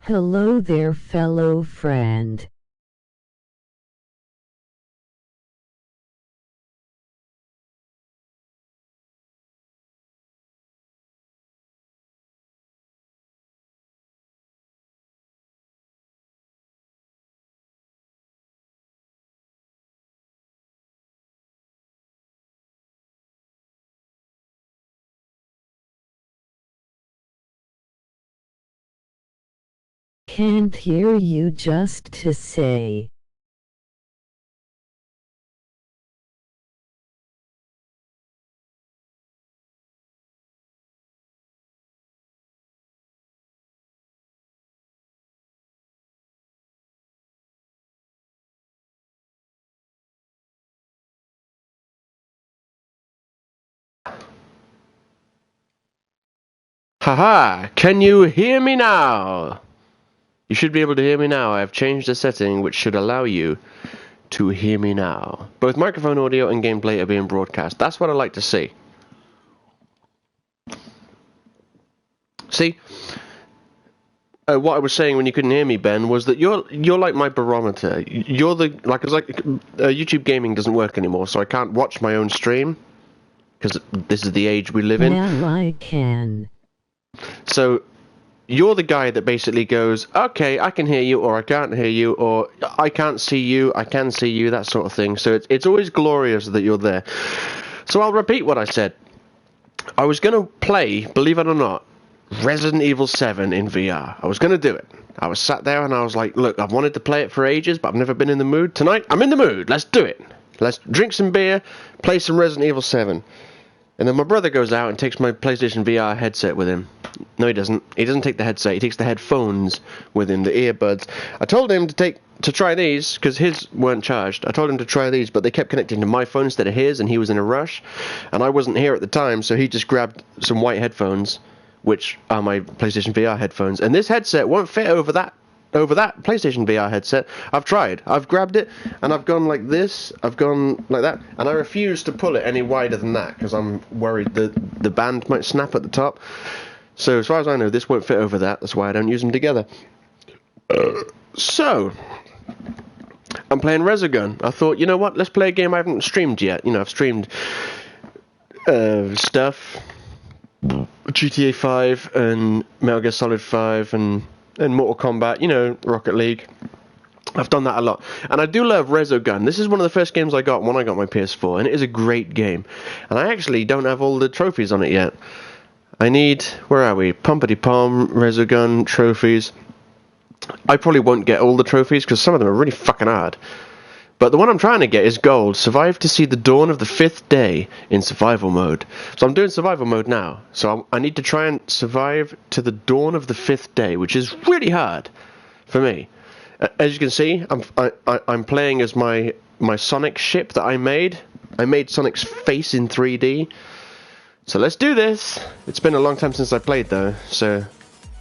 Hello there, fellow friend. Can't hear you, just to say. Haha! Can you hear me now? You should be able to hear me now. I have changed a setting which should allow you to hear me now. Both microphone audio and gameplay are being broadcast. That's what I like to see. See? What I was saying when you couldn't hear me, Ben, was that you're like my barometer. You're the YouTube gaming doesn't work anymore, so I can't watch my own stream because this is the age we live in. Now I can. So you're the guy that basically goes, okay, I can hear you, or I can't hear you, or I can't see you, I can see you, that sort of thing. So it's always glorious that you're there. So I'll repeat what I said. I was going to play, believe it or not, Resident Evil 7 in VR. I was going to do it. I was sat there and I was like, look, I've wanted to play it for ages, but I've never been in the mood. Tonight, I'm in the mood. Let's do it. Let's drink some beer, play some Resident Evil 7. And then my brother goes out and takes my PlayStation VR headset with him. No, he doesn't. He doesn't take the headset. He takes the headphones with him, the earbuds. I told him to try these, because his weren't charged. I told him to try these, but they kept connecting to my phone instead of his, and he was in a rush. And I wasn't here at the time, so he just grabbed some white headphones, which are my PlayStation VR headphones. And this headset won't fit over that PlayStation VR headset. I've tried. I've grabbed it, and I've gone like this. I've gone like that, and I refuse to pull it any wider than that, because I'm worried that the band might snap at the top. So as far as I know, this won't fit over that. That's why I don't use them together. So I'm playing RESOGUN. I thought, you know what? Let's play a game I haven't streamed yet. You know, I've streamed stuff, GTA 5 and Metal Gear Solid 5 and Mortal Kombat. You know, Rocket League. I've done that a lot. And I do love RESOGUN. This is one of the first games I got when I got my PS4, and it is a great game. And I actually don't have all the trophies on it yet. I need, where are we? Pumpity-pom, RESOGUN, trophies. I probably won't get all the trophies because some of them are really fucking hard. But the one I'm trying to get is gold. Survive to see the dawn of the 5th day in survival mode. So I'm doing survival mode now. So I need to try and survive to the dawn of the 5th day, which is really hard for me. As you can see, I'm playing as my Sonic ship that I made. I made Sonic's face in 3D. So let's do this. It's been a long time since I played though, so...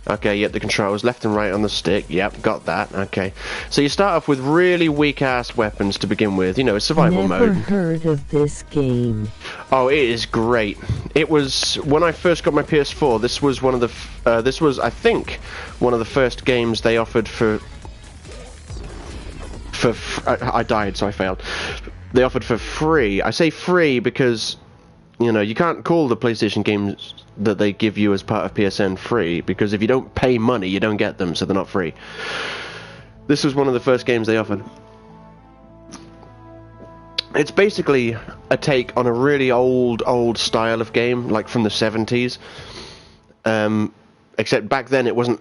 Okay, yep, the controls, left and right on the stick, yep, got that, okay. So you start off with really weak-ass weapons to begin with, you know, it's survival mode. Never heard of this game. Oh, it is great. It was, when I first got my PS4, this was one of the, this was, I think, one of the first games they offered I died, so I failed. They offered for free. I say free because... You know, you can't call the PlayStation games that they give you as part of PSN free, because if you don't pay money, you don't get them, so they're not free. This was one of the first games they offered. It's basically a take on a really old style of game, like from the 70s. Except back then it wasn't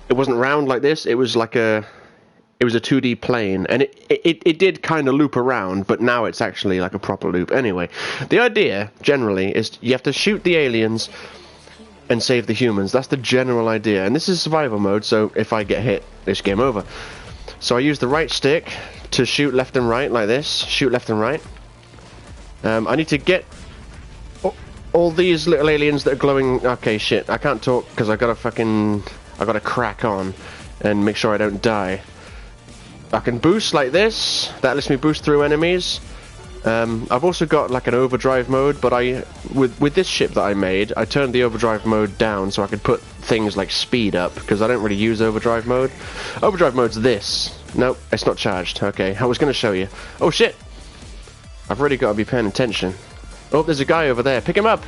round like this, it was like it was a 2D plane, and it did kind of loop around, but now it's actually like a proper loop. Anyway, the idea, generally, is you have to shoot the aliens and save the humans. That's the general idea, and this is survival mode, so if I get hit, it's game over. So I use the right stick to shoot left and right, like this. Shoot left and right. I need to get all these little aliens that are glowing... Okay, shit, I can't talk, because I gotta crack on and make sure I don't die. I can boost like this. That lets me boost through enemies. I've also got like an overdrive mode, but with this ship that I made, I turned the overdrive mode down so I could put things like speed up, because I don't really use overdrive mode. Overdrive mode's this. Nope, it's not charged. Okay, I was going to show you. Oh shit! I've really got to be paying attention. Oh, there's a guy over there. Pick him up!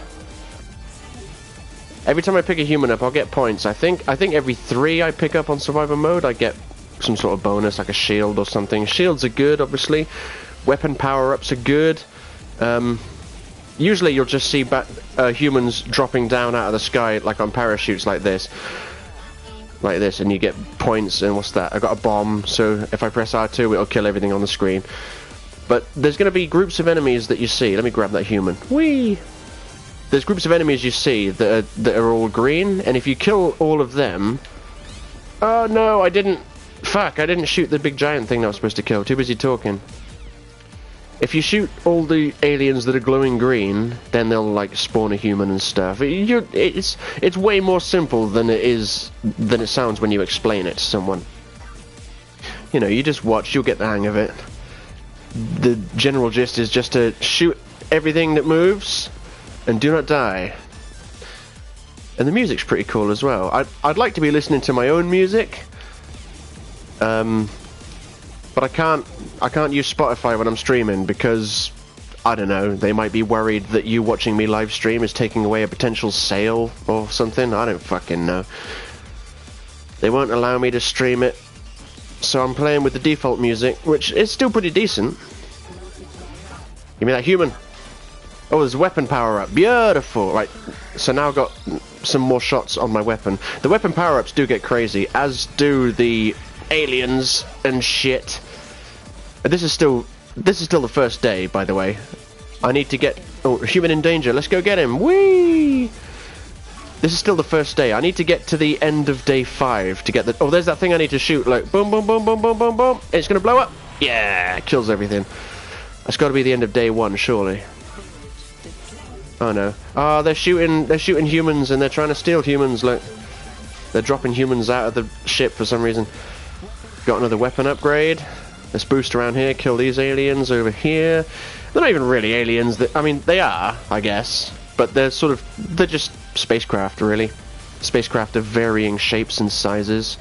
Every time I pick a human up, I'll get points. I think every 3 I pick up on survivor mode, I get some sort of bonus, like a shield or something. Shields are good, obviously. Weapon power-ups are good. Usually you'll just see humans dropping down out of the sky, like on parachutes like this. Like this, and you get points, and what's that? I got a bomb, so if I press R2, it'll kill everything on the screen. But there's going to be groups of enemies that you see. Let me grab that human. Whee! There's groups of enemies you see that are all green, and if you kill all of them... Oh no, I didn't... Fuck, I didn't shoot the big giant thing that I was supposed to kill. Too busy talking. If you shoot all the aliens that are glowing green, then they'll like spawn a human and stuff. It's way more simple than it sounds when you explain it to someone. You know, you just watch, you'll get the hang of it. The general gist is just to shoot everything that moves and do not die. And the music's pretty cool as well. I'd like to be listening to my own music, but I can't use Spotify when I'm streaming because, I don't know, they might be worried that you watching me live stream is taking away a potential sale or something. I don't fucking know. They won't allow me to stream it, so I'm playing with the default music, which is still pretty decent. Give me that human. Oh, there's a weapon power-up. Beautiful. Right, so now I've got some more shots on my weapon. The weapon power-ups do get crazy, as do the aliens and shit. This is still the first day, by the way. I need to get... Oh, human in danger. Let's go get him. Whee! This is still the first day. I need to get to the end of day 5 to get the... Oh, there's that thing I need to shoot. Like, boom, boom, boom, boom, boom, boom, boom. It's gonna blow up. Yeah, kills everything. That's got to be the end of day 1, surely. Oh no. Oh, they're shooting humans and they're trying to steal humans. Look, they're dropping humans out of the ship for some reason. Got another weapon upgrade. Let's boost around here, kill these aliens over here. They're not even really aliens. I mean, they are, I guess, but they're just spacecraft, really. Spacecraft of varying shapes and sizes.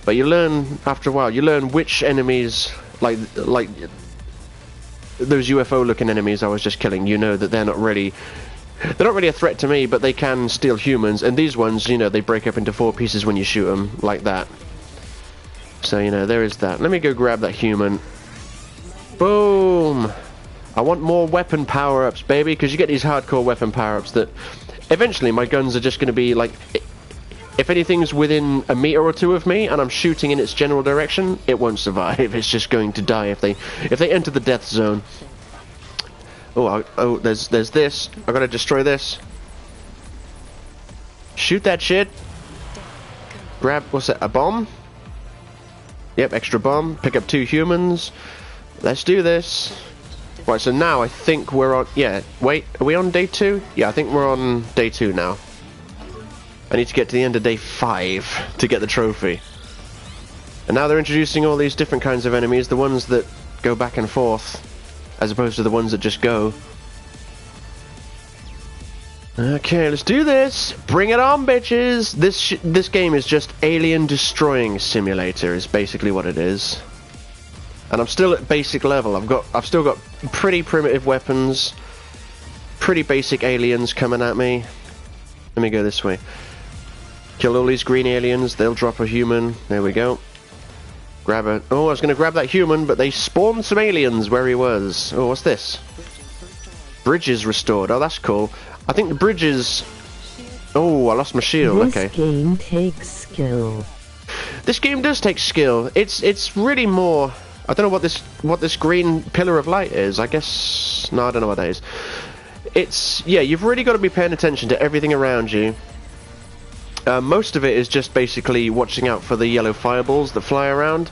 But you learn after a while. You learn which enemies, like those UFO-looking enemies I was just killing. You know that they're not really a threat to me, but they can steal humans. And these ones, you know, they break up into 4 pieces when you shoot them, like that. So, you know, there is that. Let me go grab that human. Boom! I want more weapon power-ups, baby, because you get these hardcore weapon power-ups that... Eventually, my guns are just going to be, like... If anything's within a meter or 2 of me, and I'm shooting in its general direction, it won't survive. It's just going to die if they enter the death zone. Oh, there's this. I gotta destroy this. Shoot that shit. Grab, what's that, a bomb? Yep, extra bomb. Pick up 2 humans. Let's do this. Right, so now I think we're on... Yeah, wait, are we on day 2? Yeah, I think we're on day 2 now. I need to get to the end of day 5 to get the trophy. And now they're introducing all these different kinds of enemies, the ones that go back and forth, as opposed to the ones that just go. Okay, let's do this! Bring it on, bitches! This game is just Alien Destroying Simulator, is basically what it is. And I'm still at basic level. I've still got pretty primitive weapons, pretty basic aliens coming at me. Let me go this way. Kill all these green aliens, they'll drop a human. There we go. Grab a... Oh, I was going to grab that human, but they spawned some aliens where he was. Oh, what's this? Bridges restored. Oh, that's cool. I think the bridges... Oh, I lost my shield. Okay. This game takes skill. This game does take skill. It's really more... I don't know what this green pillar of light is. I guess... No, I don't know what that is. It's... Yeah, you've really got to be paying attention to everything around you. Most of it is just basically watching out for the yellow fireballs that fly around.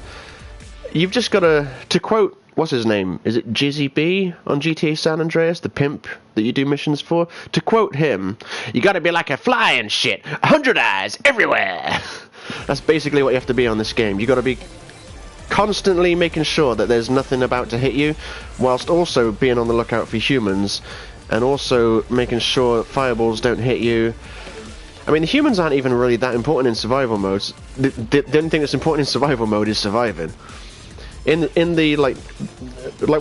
You've just got to quote... What's his name? Is it Jizzy B on GTA San Andreas, the pimp that you do missions for? To quote him, you gotta be like a fly and shit, 100 eyes everywhere. That's basically what you have to be on this game. You gotta be... constantly making sure that there's nothing about to hit you, whilst also being on the lookout for humans, and also making sure fireballs don't hit you. I mean, the humans aren't even really that important in survival modes. The only thing that's important in survival mode is surviving. In the like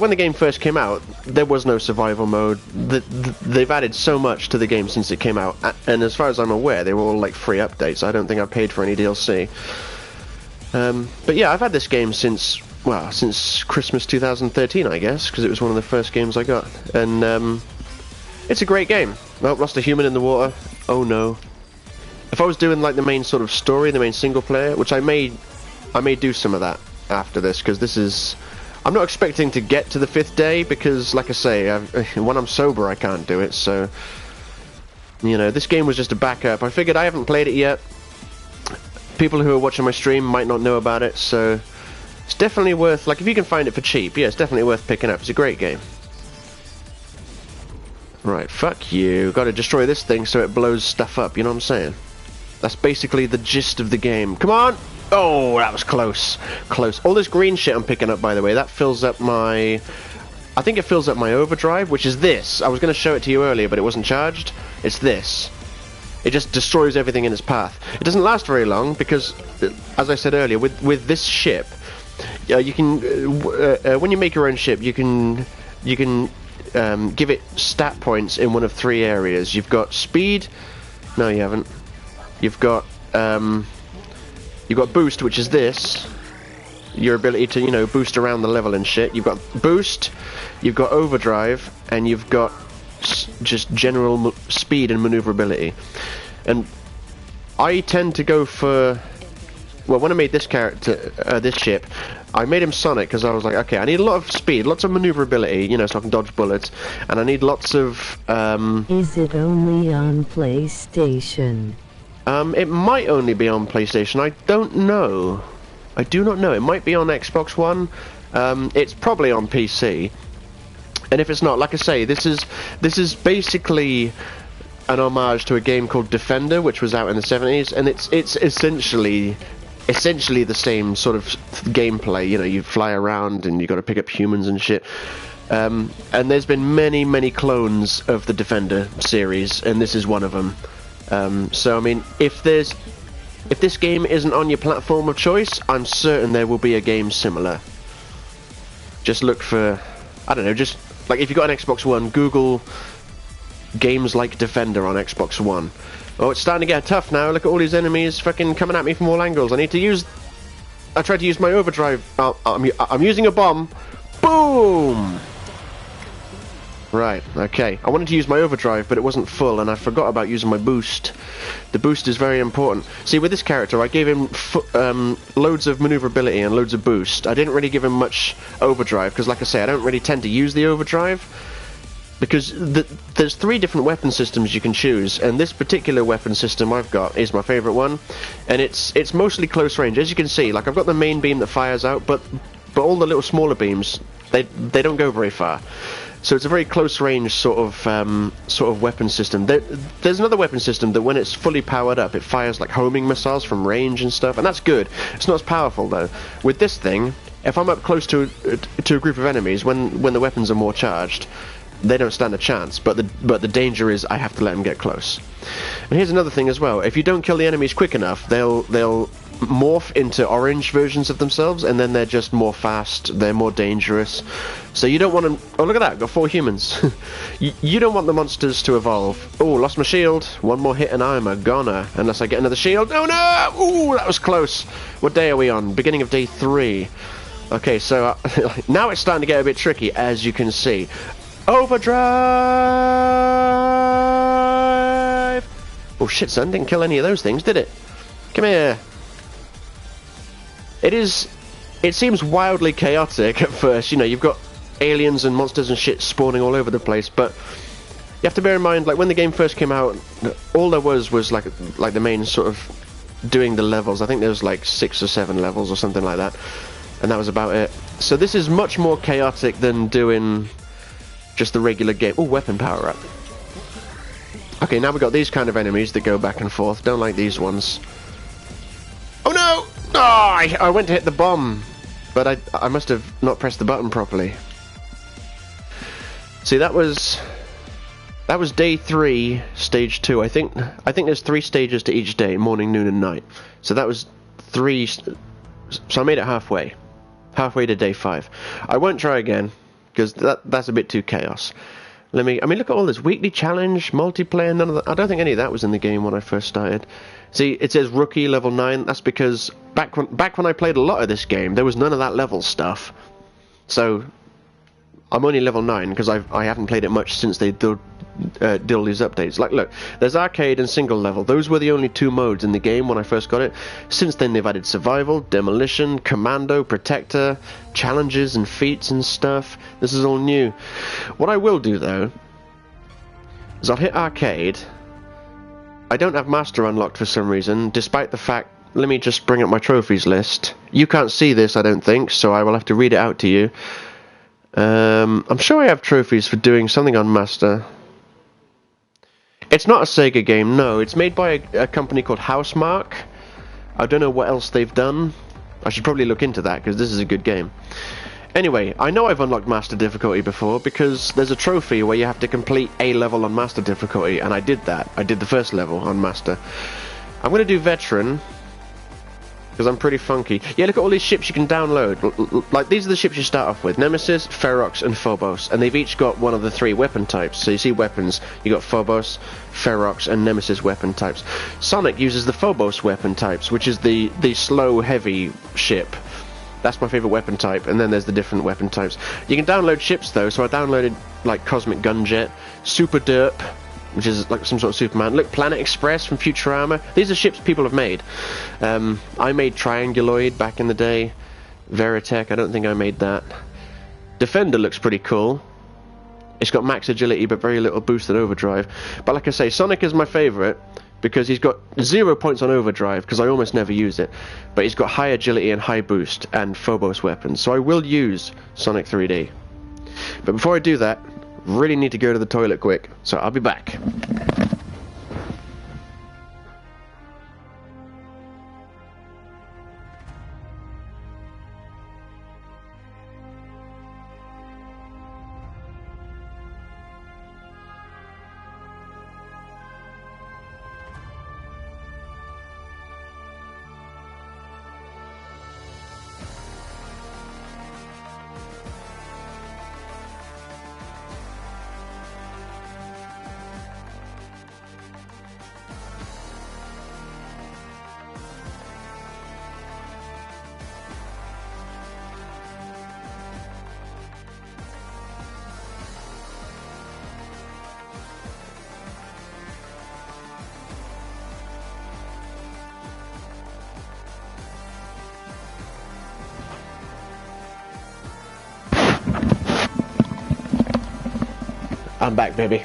when the game first came out, there was no survival mode. They've added so much to the game since it came out, and as far as I'm aware, they were all like free updates. I don't think I paid for any DLC. But yeah, I've had this game since Christmas 2013, I guess, because it was one of the first games I got, and it's a great game. Well, lost a human in the water. Oh no. If I was doing like the main sort of story, the main single player, which I may do some of that after this, because this is, I'm not expecting to get to the 5th day, because like I say, when I'm sober I can't do it, so you know, this game was just a backup. I figured I haven't played it yet, people who are watching my stream might not know about it, so it's definitely worth, like if you can find it for cheap, yeah, it's definitely worth picking up. It's a great game. Right, fuck you, gotta destroy this thing so it blows stuff up, you know what I'm saying? That's basically the gist of the game. Come on! Oh, that was close. Close. All this green shit I'm picking up, by the way, that fills up my... I think it fills up my overdrive, which is this. I was going to show it to you earlier, but it wasn't charged. It's this. It just destroys everything in its path. It doesn't last very long, because, as I said earlier, with this ship, you can... when you make your own ship, you can give it stat points in one of 3 areas. You've got speed... No, you haven't. You've got boost, which is this, your ability to, you know, boost around the level and shit. You've got boost, you've got overdrive, and you've got just general speed and maneuverability. And I tend to go for, well, when I made this character, this ship, I made him Sonic because I was like, okay, I need a lot of speed, lots of maneuverability, you know, so I can dodge bullets, and I need lots of... Is it only on PlayStation? It might only be on PlayStation. I don't know. I do not know. It might be on Xbox One. It's probably on PC. And if it's not, like I say, this is basically an homage to a game called Defender, which was out in the 70s, and it's essentially the same sort of gameplay. You know, you fly around and you got to pick up humans and shit. And there's been many clones of the Defender series, and this is one of them. So I mean, if this game isn't on your platform of choice, I'm certain there will be a game similar. Just look for, I don't know, just like if you've got an Xbox One, Google games like Defender on Xbox One. Oh, it's starting to get tough now. Look at all these enemies fucking coming at me from all angles. I tried to use my overdrive. I'm using a bomb. Boom! Right, okay. I wanted to use my overdrive, but it wasn't full, and I forgot about using my boost. The boost is very important. See, with this character, I gave him loads of maneuverability and loads of boost. I didn't really give him much overdrive, because like I say, I don't really tend to use the overdrive, because there's 3 different weapon systems you can choose, and this particular weapon system I've got is my favourite one, and it's mostly close range. As you can see, like I've got the main beam that fires out, but all the little smaller beams, they don't go very far. So it's a very close range sort of weapon system. There's another weapon system that when it's fully powered up, it fires like homing missiles from range and stuff, and that's good. It's not as powerful though. With this thing, if I'm up close to a group of enemies, when the weapons are more charged, they don't stand a chance. But the danger is I have to let them get close. And here's another thing as well. If you don't kill the enemies quick enough, they'll morph into orange versions of themselves, and then they're just more fast, they're more dangerous. So you don't want them... Oh, look at that, got 4 humans. you don't want the monsters to evolve. Oh, lost my shield. One more hit and I'm a goner. Unless I get another shield. Oh no! Ooh, that was close. What day are we on? Beginning of day 3. Okay, so now it's starting to get a bit tricky, as you can see. Overdrive! Oh shit, son, didn't kill any of those things, did it? Come here. It seems wildly chaotic at first, you know, you've got aliens and monsters and shit spawning all over the place, but you have to bear in mind, like, when the game first came out, all there was like the main sort of doing the levels. I think there was like 6 or 7 levels or something like that, and that was about it. So this is much more chaotic than doing just the regular game. Oh, weapon power up. Okay, now we've got these kind of enemies that go back and forth. Don't like these ones. Oh no! Oh, I went to hit the bomb. But I must have not pressed the button properly. See, that was day 3, stage 2. I think there's 3 stages to each day, morning, noon, and night. So that was 3. So I made it halfway to day 5. I won't try again because that's a bit too chaos. I mean, look at all this weekly challenge, multiplayer. None of that. I don't think any of that was in the game when I first started. See, it says rookie level 9. That's because back when I played a lot of this game, there was none of that level stuff. So I'm only level 9 because I haven't played it much since they did all these updates. Like, look, there's arcade and single level. Those were the only 2 modes in the game when I first got it. Since then, they've added survival, demolition, commando, protector, challenges and feats and stuff. This is all new. What I will do, though, is I'll hit arcade. I don't have master unlocked for some reason, despite the fact... Let me just bring up my trophies list. You can't see this, I don't think, so I will have to read it out to you. I'm sure I have trophies for doing something on master. It's not a Sega game, no. It's made by a company called Housemarque. I don't know what else they've done. I should probably look into that, because this is a good game. Anyway, I know I've unlocked master difficulty before, because there's a trophy where you have to complete a level on master difficulty, and I did that. I did the first level on master. I'm going to do veteran, because I'm pretty funky. Yeah, look at all these ships you can download. Like, these are the ships you start off with. Nemesis, Ferox, and Phobos. And they've each got one of the 3 weapon types. So you see weapons. You got Phobos, Ferox, and Nemesis weapon types. Sonic uses the Phobos weapon types, which is the slow, heavy ship. That's my favourite weapon type. And then there's the different weapon types. You can download ships, though. So I downloaded, like, Cosmic Gunjet, Super Derp, which is like some sort of Superman. Look, Planet Express from Futurama. These are ships people have made. I made Trianguloid back in the day. Veritech, I don't think I made that. Defender looks pretty cool. It's got max agility but very little boosted overdrive. But like I say, Sonic is my favourite because he's got 0 points on overdrive because I almost never use it. But he's got high agility and high boost and Phobos weapons. So I will use Sonic 3D. But before I do that, really need to go to the toilet quick, so I'll be back. I'm back, baby.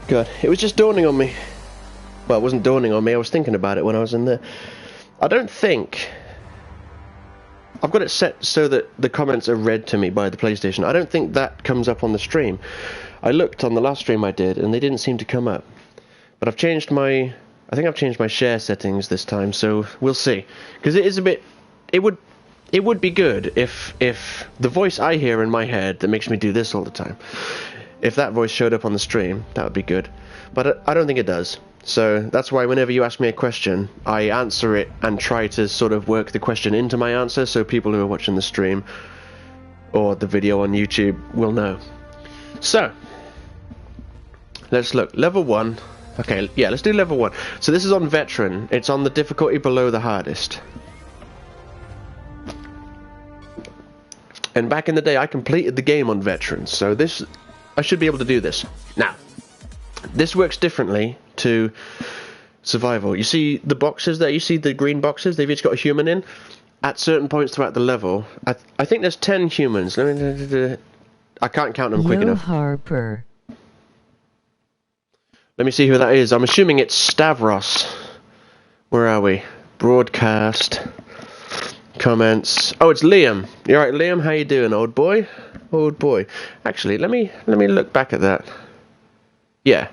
Good. It was just dawning on me. Well, it wasn't dawning on me, I was thinking about it when I was in there. I don't think... I've got it set so that the comments are read to me by the PlayStation. I don't think that comes up on the stream. I looked on the last stream I did, and they didn't seem to come up. But I've changed my... I think I've changed my share settings this time, so we'll see. Because it is a bit... It would be good if the voice I hear in my head that makes me do this all the time, if that voice showed up on the stream, that would be good. But I don't think it does. So that's why whenever you ask me a question, I answer it and try to sort of work the question into my answer so people who are watching the stream or the video on YouTube will know. So, let's look. Level 1. Okay, yeah, let's do level 1. So this is on veteran. It's on the difficulty below the hardest. And back in the day, I completed the game on veteran, so I should be able to do this. Now, this works differently to survival. You see the boxes there? You see the green boxes? They've each got a human in. At certain points throughout the level, I think there's 10 humans. I can't count them quick enough. Harper. Let me see who that is. I'm assuming it's Stavros. Where are we? Broadcast. Comments. Oh, it's Liam. You alright, Liam? How you doing, old boy? Old boy. Actually, let me look back at that. Yeah,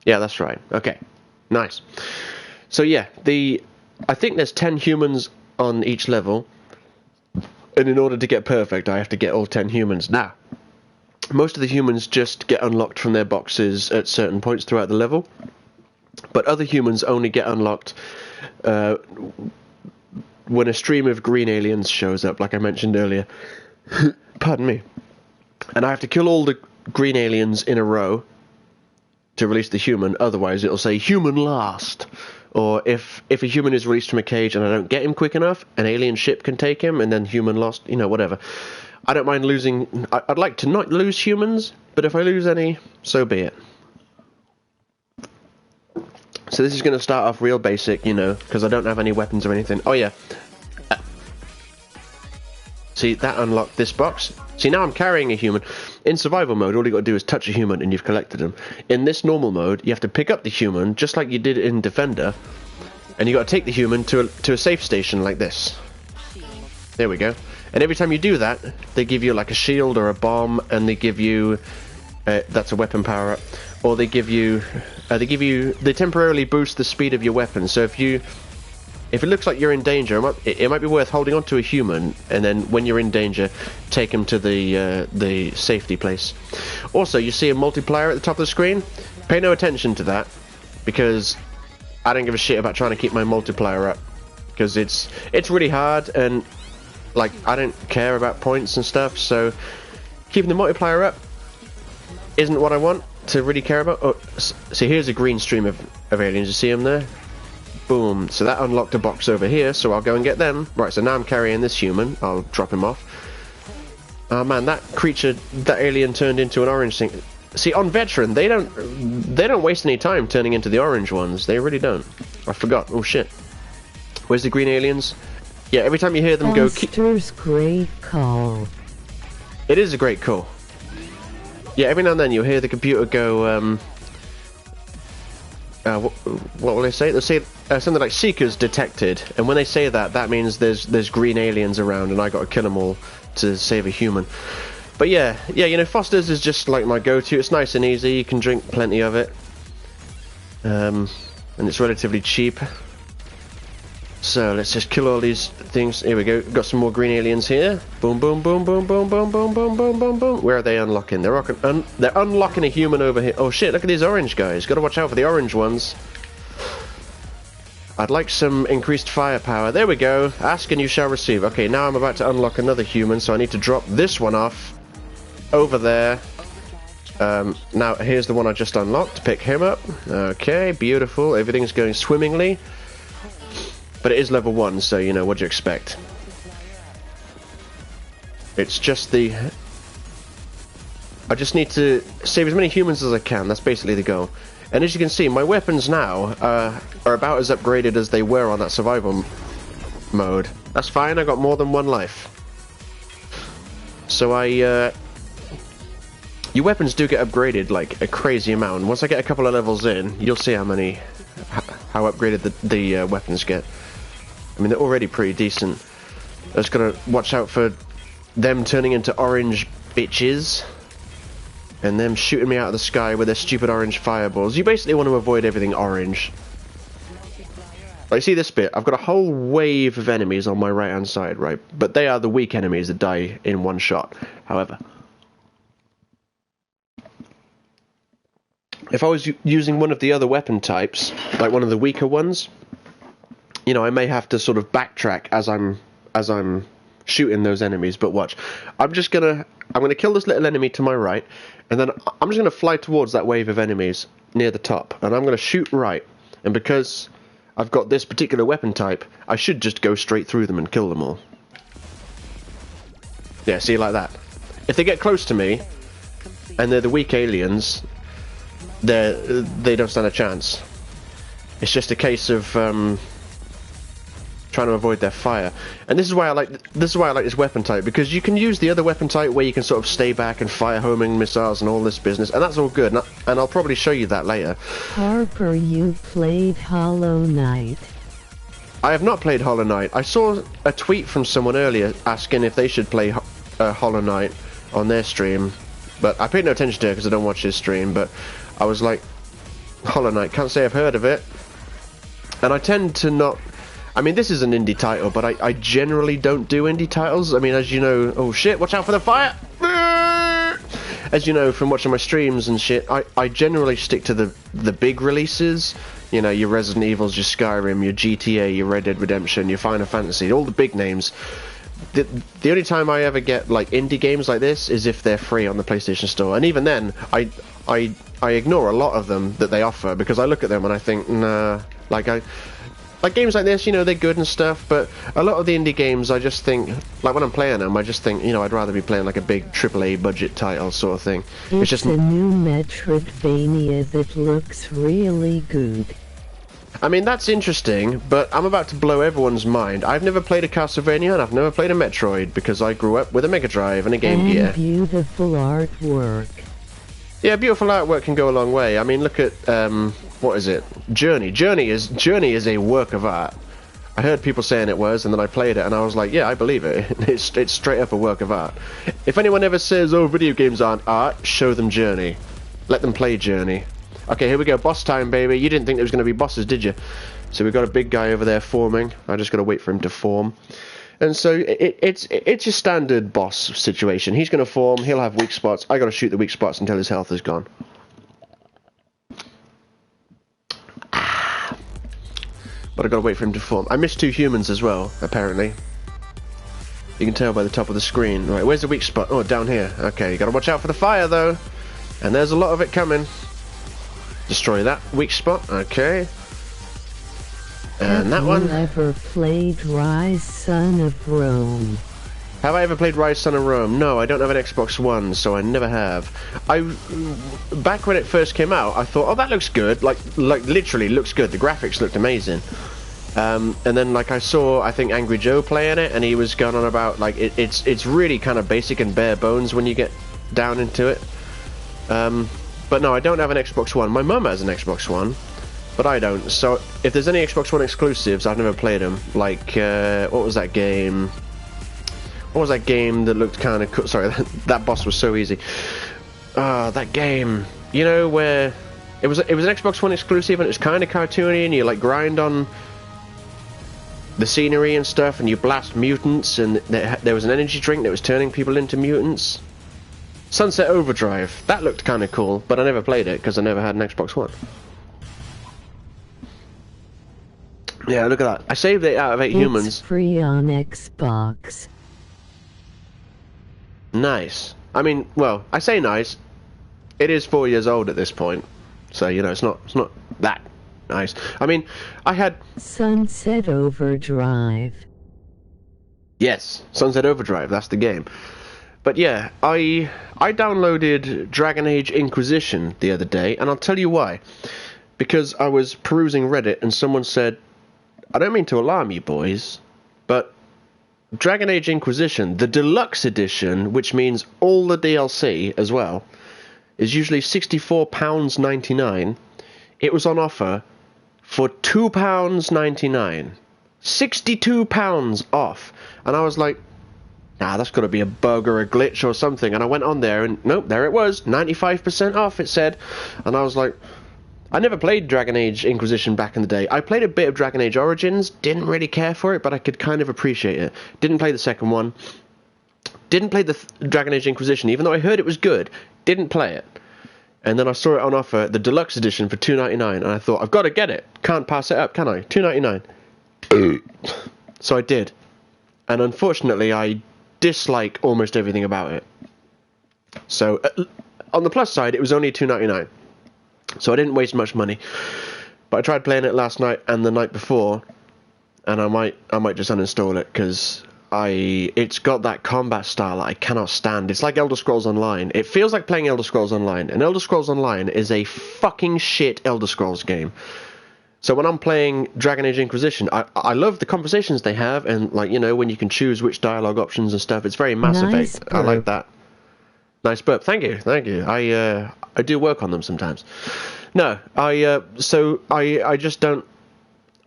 that's right. Okay, nice. So yeah, I think there's 10 humans on each level. And in order to get perfect, I have to get all 10 humans. Now, most of the humans just get unlocked from their boxes at certain points throughout the level. But other humans only get unlocked when a stream of green aliens shows up, like I mentioned earlier. Pardon me. And I have to kill all the green aliens in a row to release the human, otherwise it'll say human last. Or if a human is released from a cage and I don't get him quick enough, an alien ship can take him, and then human lost, you know, whatever. I don't mind losing. I'd like to not lose humans, but if I lose any, so be it. So this is going to start off real basic, you know, because I don't have any weapons or anything. Oh yeah. See, that unlocked this box. See, now I'm carrying a human. In survival mode, all you got to do is touch a human and you've collected them. In this normal mode, you have to pick up the human, just like you did in Defender, and you got to take the human to a safe station like this. There we go. And every time you do that, they give you like a shield or a bomb, and they give you that's a weapon power up, or they temporarily boost the speed of your weapon. So if it looks like you're in danger, it might be worth holding on to a human, and then when you're in danger, take him to the safety place. Also, you see a multiplier at the top of the screen. Pay no attention to that, because I don't give a shit about trying to keep my multiplier up, because it's really hard, and like I don't care about points and stuff. So keeping the multiplier up isn't what I want to really care about. Oh, so here's a green stream of aliens. You see them there? Boom. So that unlocked a box over here, so I'll go and get them. Right, so now I'm carrying this human. I'll drop him off. Oh man, that creature, that alien turned into an orange thing. See, on Veteran, they don't waste any time turning into the orange ones. They really don't. I forgot. Oh shit. Where's the green aliens? Yeah, every time you hear them go... Foster's great call. It is a great call. Yeah, every now and then you'll hear the computer go, what will they say? They'll say something like "seekers detected," and when they say that, that means there's green aliens around, and I got to kill them all to save a human. But yeah, you know, Foster's is just like my go-to. It's nice and easy. You can drink plenty of it, and it's relatively cheap. So let's just kill all these things. Here we go. Got some more green aliens here. Boom, boom, boom, boom, boom, boom, boom, boom, boom, boom, boom. Where are they unlocking? They're unlocking a human over here. Oh shit! Look at these orange guys. Got to watch out for the orange ones. I'd like some increased firepower. There we go. Ask and you shall receive. Okay, now I'm about to unlock another human, so I need to drop this one off over there. Now here's the one I just unlocked. Pick him up. Okay, beautiful. Everything's going swimmingly. But it is level 1, so, you know, what do you expect? It's just the... I just need to save as many humans as I can. That's basically the goal. And as you can see, my weapons now are about as upgraded as they were on that survival mode. That's fine, I got more than one life. So your weapons do get upgraded, like, a crazy amount. Once I get a couple of levels in, you'll see how upgraded the weapons get. I mean, they're already pretty decent. I just gotta watch out for them turning into orange bitches and them shooting me out of the sky with their stupid orange fireballs. You basically want to avoid everything orange. Like, see this bit? I've got a whole wave of enemies on my right hand side, right? But they are the weak enemies that die in one shot, however. If I was using one of the other weapon types, like one of the weaker ones, you know, I may have to sort of backtrack as I'm shooting those enemies. But watch, I'm gonna kill this little enemy to my right, and then I'm just gonna fly towards that wave of enemies near the top, and I'm gonna shoot right. And because I've got this particular weapon type, I should just go straight through them and kill them all. Yeah, see, like that. If they get close to me, and they're the weak aliens, they don't stand a chance. It's just a case of trying to avoid their fire. And this is why I like this weapon type, because you can use the other weapon type where you can sort of stay back and fire homing missiles and all this business, and that's all good. And I'll probably show you that later. Harper, you played Hollow Knight. I have not played Hollow Knight. I saw a tweet from someone earlier asking if they should play Hollow Knight on their stream, but I paid no attention to it because I don't watch his stream. But I was like, Hollow Knight, can't say I've heard of it. And I tend to not... I mean, this is an indie title, but I generally don't do indie titles. I mean, as you know... Oh, shit, watch out for the fire! As you know from watching my streams and shit, I generally stick to the big releases. You know, your Resident Evils, your Skyrim, your GTA, your Red Dead Redemption, your Final Fantasy, all the big names. The only time I ever get, like, indie games like this is if they're free on the PlayStation Store. And even then, I ignore a lot of them that they offer, because I look at them and I think, nah, like games like this, you know, they're good and stuff, but a lot of the indie games, I just think, like when I'm playing them, I just think, you know, I'd rather be playing like a big AAA budget title sort of thing. It's just a new Metroidvania that looks really good. I mean, that's interesting, but I'm about to blow everyone's mind. I've never played a Castlevania and I've never played a Metroid because I grew up with a Mega Drive and a Game Gear. Beautiful artwork. Yeah, beautiful artwork can go a long way. I mean, look at what is it? Journey. Journey is a work of art. I heard people saying it was, and then I played it, and I was like, yeah, I believe it. It's straight up a work of art. If anyone ever says, oh, video games aren't art, show them Journey. Let them play Journey. Okay, here we go. Boss time, baby. You didn't think there was going to be bosses, did you? So we've got a big guy over there forming. I just got to wait for him to form. And so it's your standard boss situation. He's going to form. He'll have weak spots. I got to shoot the weak spots until his health is gone. But I got to wait for him to form. I missed 2 humans as well, apparently. You can tell by the top of the screen. Right, where's the weak spot? Oh, down here. Okay, you got to watch out for the fire, though. And there's a lot of it coming. Destroy that weak spot. Okay. And that one. Have you ever played Rise Son of Rome? Have I ever played Rise Son of Rome? No, I don't have an Xbox One, so I never have. Back when it first came out, I thought, oh, that looks good. Like literally looks good. The graphics looked amazing. And then, like, I saw, I think, Angry Joe playing it, and he was going on about, like, it's really kind of basic and bare bones when you get down into it. But no, I don't have an Xbox One. My mum has an Xbox One, but I don't. So if there's any Xbox One exclusives, I've never played them. Like, what was that game? What was that game that looked kind of cool? Sorry, that boss was so easy. That game. You know, where it was an Xbox One exclusive and it was kind of cartoony and you, like, grind on the scenery and stuff and you blast mutants and there was an energy drink that was turning people into mutants. Sunset Overdrive. That looked kind of cool, but I never played it because I never had an Xbox One. Yeah, look at that. I saved it out of 8 humans. It's free on Xbox. Nice. I mean, well, I say nice. It is 4 years old at this point, so you know it's not that nice. I mean, I had Sunset Overdrive. Yes, Sunset Overdrive. That's the game. But yeah, I downloaded Dragon Age Inquisition the other day, and I'll tell you why. Because I was perusing Reddit, and someone said, I don't mean to alarm you boys, but Dragon Age Inquisition, the deluxe edition, which means all the DLC as well, is usually £64.99. It was on offer for £2.99. £62 off. And I was like, nah, that's got to be a bug or a glitch or something. And I went on there and nope, there it was, 95% off it said. And I was like, I never played Dragon Age Inquisition back in the day. I played a bit of Dragon Age Origins, didn't really care for it, but I could kind of appreciate it. Didn't play the second one. Didn't play the Dragon Age Inquisition, even though I heard it was good. Didn't play it. And then I saw it on offer, the deluxe edition for $2.99, and I thought, I've got to get it. Can't pass it up, can I? $2.99. So I did. And unfortunately, I dislike almost everything about it. So on the plus side, it was only $2.99. So I didn't waste much money. But I tried playing it last night and the night before, and I might just uninstall it because it's got that combat style that I cannot stand. It's like Elder Scrolls Online. It feels like playing Elder Scrolls Online, and Elder Scrolls Online is a fucking shit Elder Scrolls game. So when I'm playing Dragon Age Inquisition, I love the conversations they have, and, like, you know, when you can choose which dialogue options and stuff. It's very Mass Effect. I like that. Nice burp. Thank you. I do work on them sometimes. No, I just don't.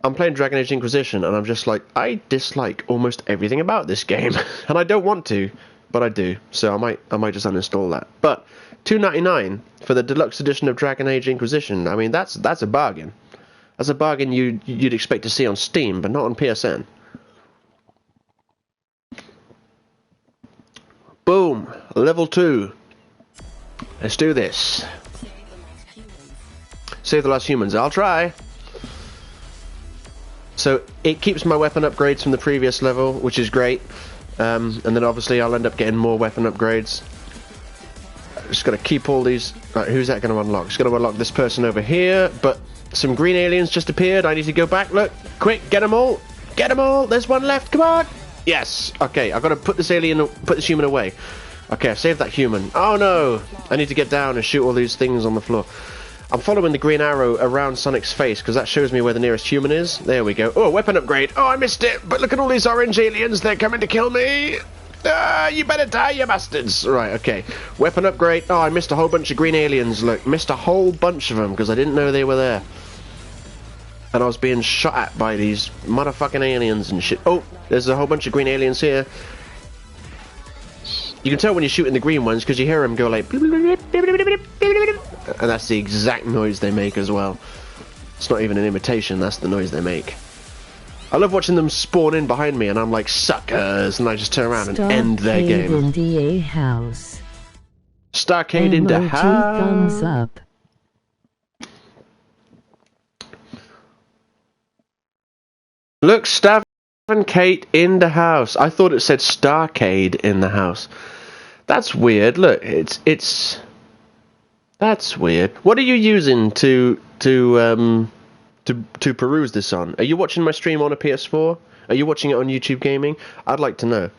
I'm playing Dragon Age Inquisition, and I'm just like, I dislike almost everything about this game, and I don't want to, but I do. So I might just uninstall that. But $2.99 for the deluxe edition of Dragon Age Inquisition. I mean, that's a bargain. That's a bargain you'd expect to see on Steam, but not on PSN. Boom! Level 2. Let's do this. Save the last humans. I'll try. So it keeps my weapon upgrades from the previous level, which is great. And then obviously I'll end up getting more weapon upgrades. Just gotta keep all these. Right, who's that gonna unlock? It's gonna unlock this person over here, but some green aliens just appeared. I need to go back. Look, quick, get them all. Get them all. There's one left. Come on. Yes. Okay, I've got to put this human away. Okay, I saved that human. Oh no! I need to get down and shoot all these things on the floor. I'm following the green arrow around Sonic's face because that shows me where the nearest human is. There we go. Oh, weapon upgrade. Oh, I missed it. But look at all these orange aliens. They're coming to kill me. Ah, you better die, you bastards. Right, okay. Weapon upgrade. Oh, I missed a whole bunch of green aliens. Look, missed a whole bunch of them because I didn't know they were there. And I was being shot at by these motherfucking aliens and shit. Oh, there's a whole bunch of green aliens here. You can tell when you're shooting the green ones because you hear them go like... And that's the exact noise they make as well. It's not even an imitation, that's the noise they make. I love watching them spawn in behind me and I'm like, suckers! And I just turn around and end their game. In the house. Starcade in the house! Thumbs up. Look, Stav and Kate in the house. I thought it said Starcade in the house. That's weird. Look, it's. That's weird. What are you using to peruse this on? Are you watching my stream on a PS4? Are you watching it on YouTube Gaming? I'd like to know,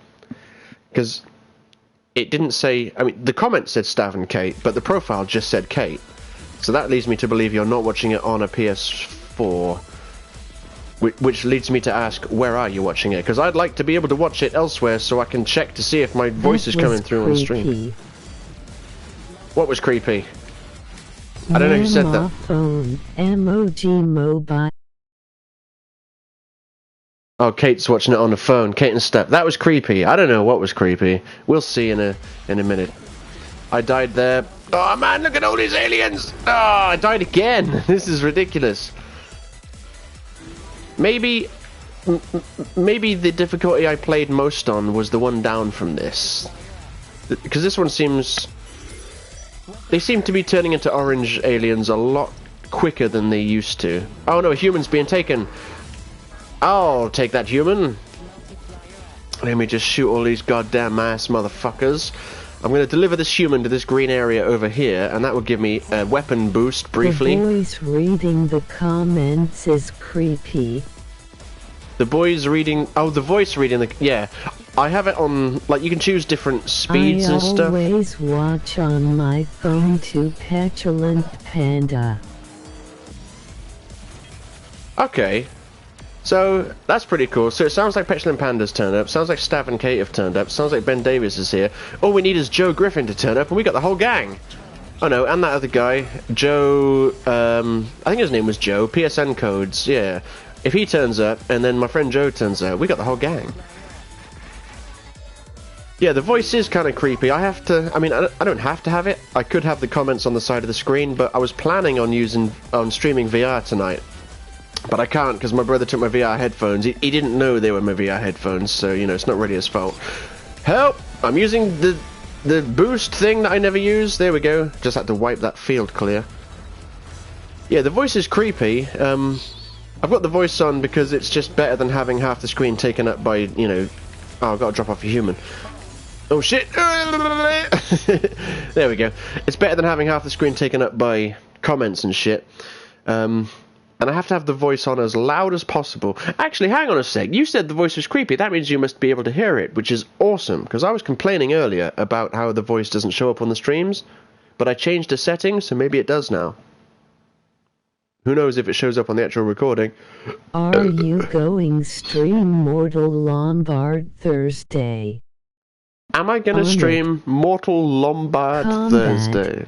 because it didn't say. I mean, the comment said Stav and Kate, but the profile just said Kate. So that leads me to believe you're not watching it on a PS4. Which leads me to ask, where are you watching it? Because I'd like to be able to watch it elsewhere so I can check to see if my voice is coming through on stream. What was creepy? I don't know who said that. Phone, emoji mobile. Oh, Kate's watching it on the phone. Kate and Steph. That was creepy. I don't know what was creepy. We'll see in a minute. I died there. Oh man, look at all these aliens! Oh, I died again. This is ridiculous. Maybe the difficulty I played most on was the one down from this. Because this one seems... They seem to be turning into orange aliens a lot quicker than they used to. Oh no, a human's being taken. I'll take that human. Let me just shoot all these goddamn ass motherfuckers. I'm going to deliver this human to this green area over here, and that will give me a weapon boost briefly. The voice reading the comments is creepy. The boys reading... Oh, the voice reading the... Yeah. I have it on... Like, you can choose different speeds and stuff. I always watch on my phone to Petulant Panda. Okay. So, that's pretty cool. So, it sounds like Petulant Panda's turned up. Sounds like Stav and Kate have turned up. Sounds like Ben Davis is here. All we need is Joe Griffin to turn up, and we got the whole gang. Oh no, and that other guy. Joe... I think his name was Joe. PSN codes, yeah. If he turns up, and then my friend Joe turns up, we got the whole gang. Yeah, the voice is kind of creepy. I have to... I mean, I don't have to have it. I could have the comments on the side of the screen, but I was planning on streaming VR tonight. But I can't, because my brother took my VR headphones. He didn't know they were my VR headphones, so, you know, it's not really his fault. Help! I'm using the boost thing that I never use. There we go. Just had to wipe that field clear. Yeah, the voice is creepy. I've got the voice on because it's just better than having half the screen taken up by, you know... Oh, I've got to drop off a human. Oh, shit! There we go. It's better than having half the screen taken up by comments and shit. And I have to have the voice on as loud as possible. Actually, hang on a sec. You said the voice was creepy. That means you must be able to hear it, which is awesome. Because I was complaining earlier about how the voice doesn't show up on the streams. But I changed the settings, so maybe it does now. Who knows if it shows up on the actual recording. Are you going stream Mortal Lombard Thursday? Am I going to stream Mortal Lombard Thursday?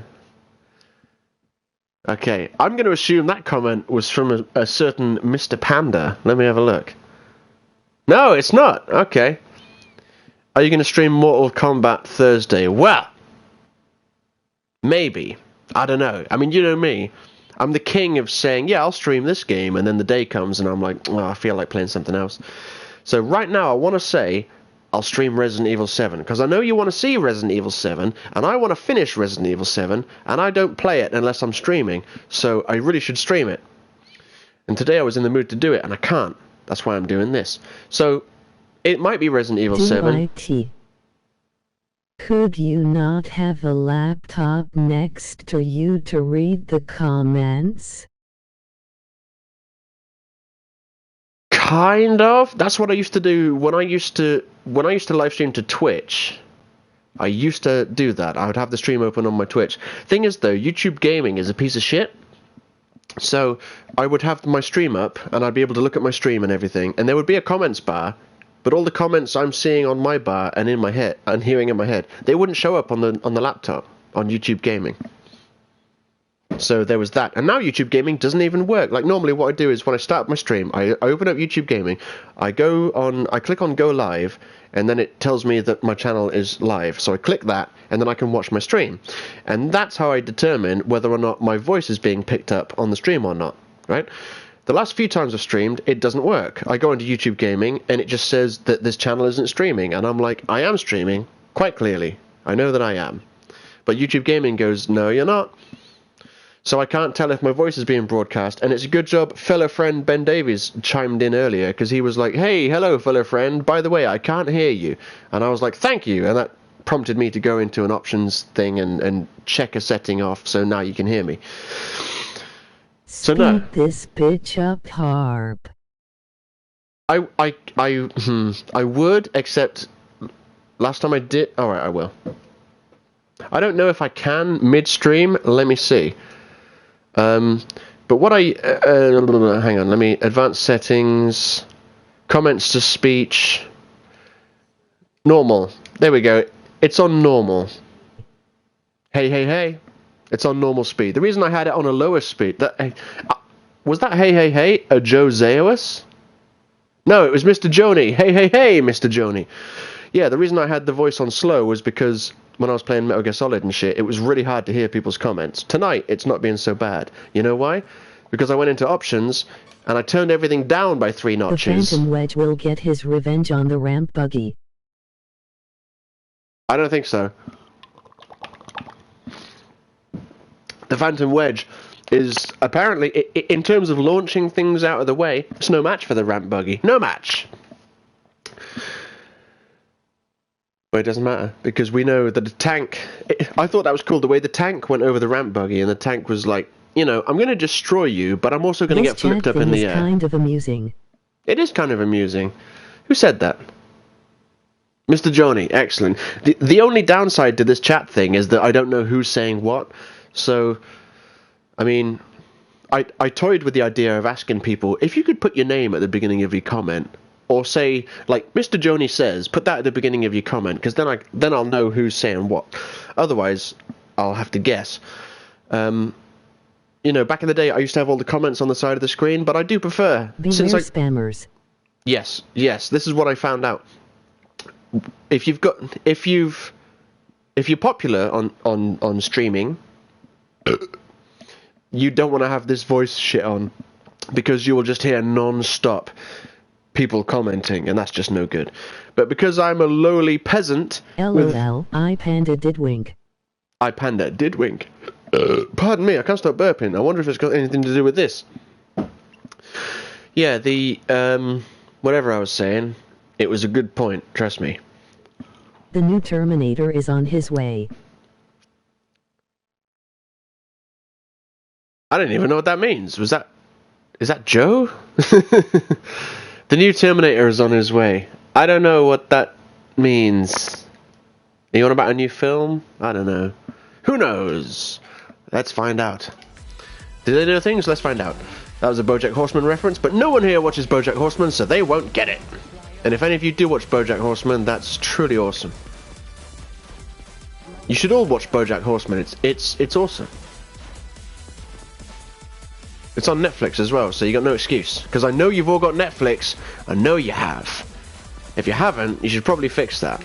Okay, I'm going to assume that comment was from a certain Mr. Panda. Let me have a look. No, it's not. Okay. Are you going to stream Mortal Kombat Thursday? Well, maybe. I don't know. I mean, you know me. I'm the king of saying, yeah, I'll stream this game, and then the day comes and I'm like, oh, I feel like playing something else. So right now I want to say I'll stream Resident Evil 7, because I know you want to see Resident Evil 7, and I want to finish Resident Evil 7, and I don't play it unless I'm streaming, so I really should stream it. And today I was in the mood to do it, and I can't. That's why I'm doing this. So, it might be Resident Evil 7. Could you not have a laptop next to you to read the comments? Kind of. That's what I used to do when I used to live stream to Twitch. I used to do that. I would have the stream open on my Twitch. Thing is though, YouTube gaming is a piece of shit. So I would have my stream up and I'd be able to look at my stream and everything, and there would be a comments bar, but all the comments I'm seeing on my bar and in my head and hearing in my head, they wouldn't show up on the laptop on YouTube gaming. So there was that. And now YouTube gaming doesn't even work. Like normally what I do is when I start my stream, I open up YouTube gaming, I click on go live, and then it tells me that my channel is live. So I click that and then I can watch my stream. And that's how I determine whether or not my voice is being picked up on the stream or not, right? The last few times I've streamed, it doesn't work. I go into YouTube gaming and it just says that this channel isn't streaming, and I'm like, I am streaming, quite clearly. I know that I am. But YouTube gaming goes, no, you're not. So I can't tell if my voice is being broadcast, and it's a good job fellow friend Ben Davies chimed in earlier, because he was like, hey, hello fellow friend, by the way, I can't hear you. And I was like, thank you, and that prompted me to go into an options thing and check a setting off, so now you can hear me. So no. Speed this bitch up, Harp. I would, except last time I did. Alright, I will. I don't know if I can mid-stream. Let me see. But what hang on, let me, advanced settings, comments to speech, normal. There we go. It's on normal. Hey, hey, hey. It's on normal speed. The reason I had it on a lower speed, was that hey, hey, hey, a Joe Zaoas? No, it was Mr. Joni. Hey, hey, hey, Mr. Joni. Yeah, the reason I had the voice on slow was because when I was playing Metal Gear Solid and shit, it was really hard to hear people's comments. Tonight, it's not being so bad. You know why? Because I went into options, and I turned everything down by 3 notches. The Phantom Wedge will get his revenge on the ramp buggy. I don't think so. The Phantom Wedge is apparently, in terms of launching things out of the way, it's no match for the ramp buggy. No match! But it doesn't matter, because we know that the tank... I thought that was cool, the way the tank went over the ramp buggy, and the tank was like, you know, I'm going to destroy you, but I'm also going to get flipped up in the air. This kind of amusing. It is kind of amusing. Who said that? Mr. Joni, excellent. The only downside to this chat thing is that I don't know who's saying what. So, I mean, I toyed with the idea of asking people, if you could put your name at the beginning of your comment, or say, like, Mr. Joni says, put that at the beginning of your comment, because then I'll know who's saying what. Otherwise, I'll have to guess. You know, back in the day, I used to have all the comments on the side of the screen, but I do prefer... Beware spammers. Yes, this is what I found out. If you're popular on streaming, you don't want to have this voice shit on, because you will just hear non-stop people commenting, and that's just no good. But because I'm a lowly peasant... LOL, iPanda did wink. iPanda did wink. Pardon me, I can't stop burping. I wonder if it's got anything to do with this. Yeah, whatever I was saying, it was a good point, trust me. The new Terminator is on his way. I don't even know what that means. Is that Joe? The new Terminator is on his way. I don't know what that means. Are you on about a new film? I don't know. Who knows? Let's find out. Did they know things? Let's find out. That was a BoJack Horseman reference, but no one here watches BoJack Horseman, so they won't get it. And if any of you do watch BoJack Horseman, that's truly awesome. You should all watch BoJack Horseman. It's awesome. It's on Netflix as well, so you got no excuse. Because I know you've all got Netflix. I know you have. If you haven't, you should probably fix that.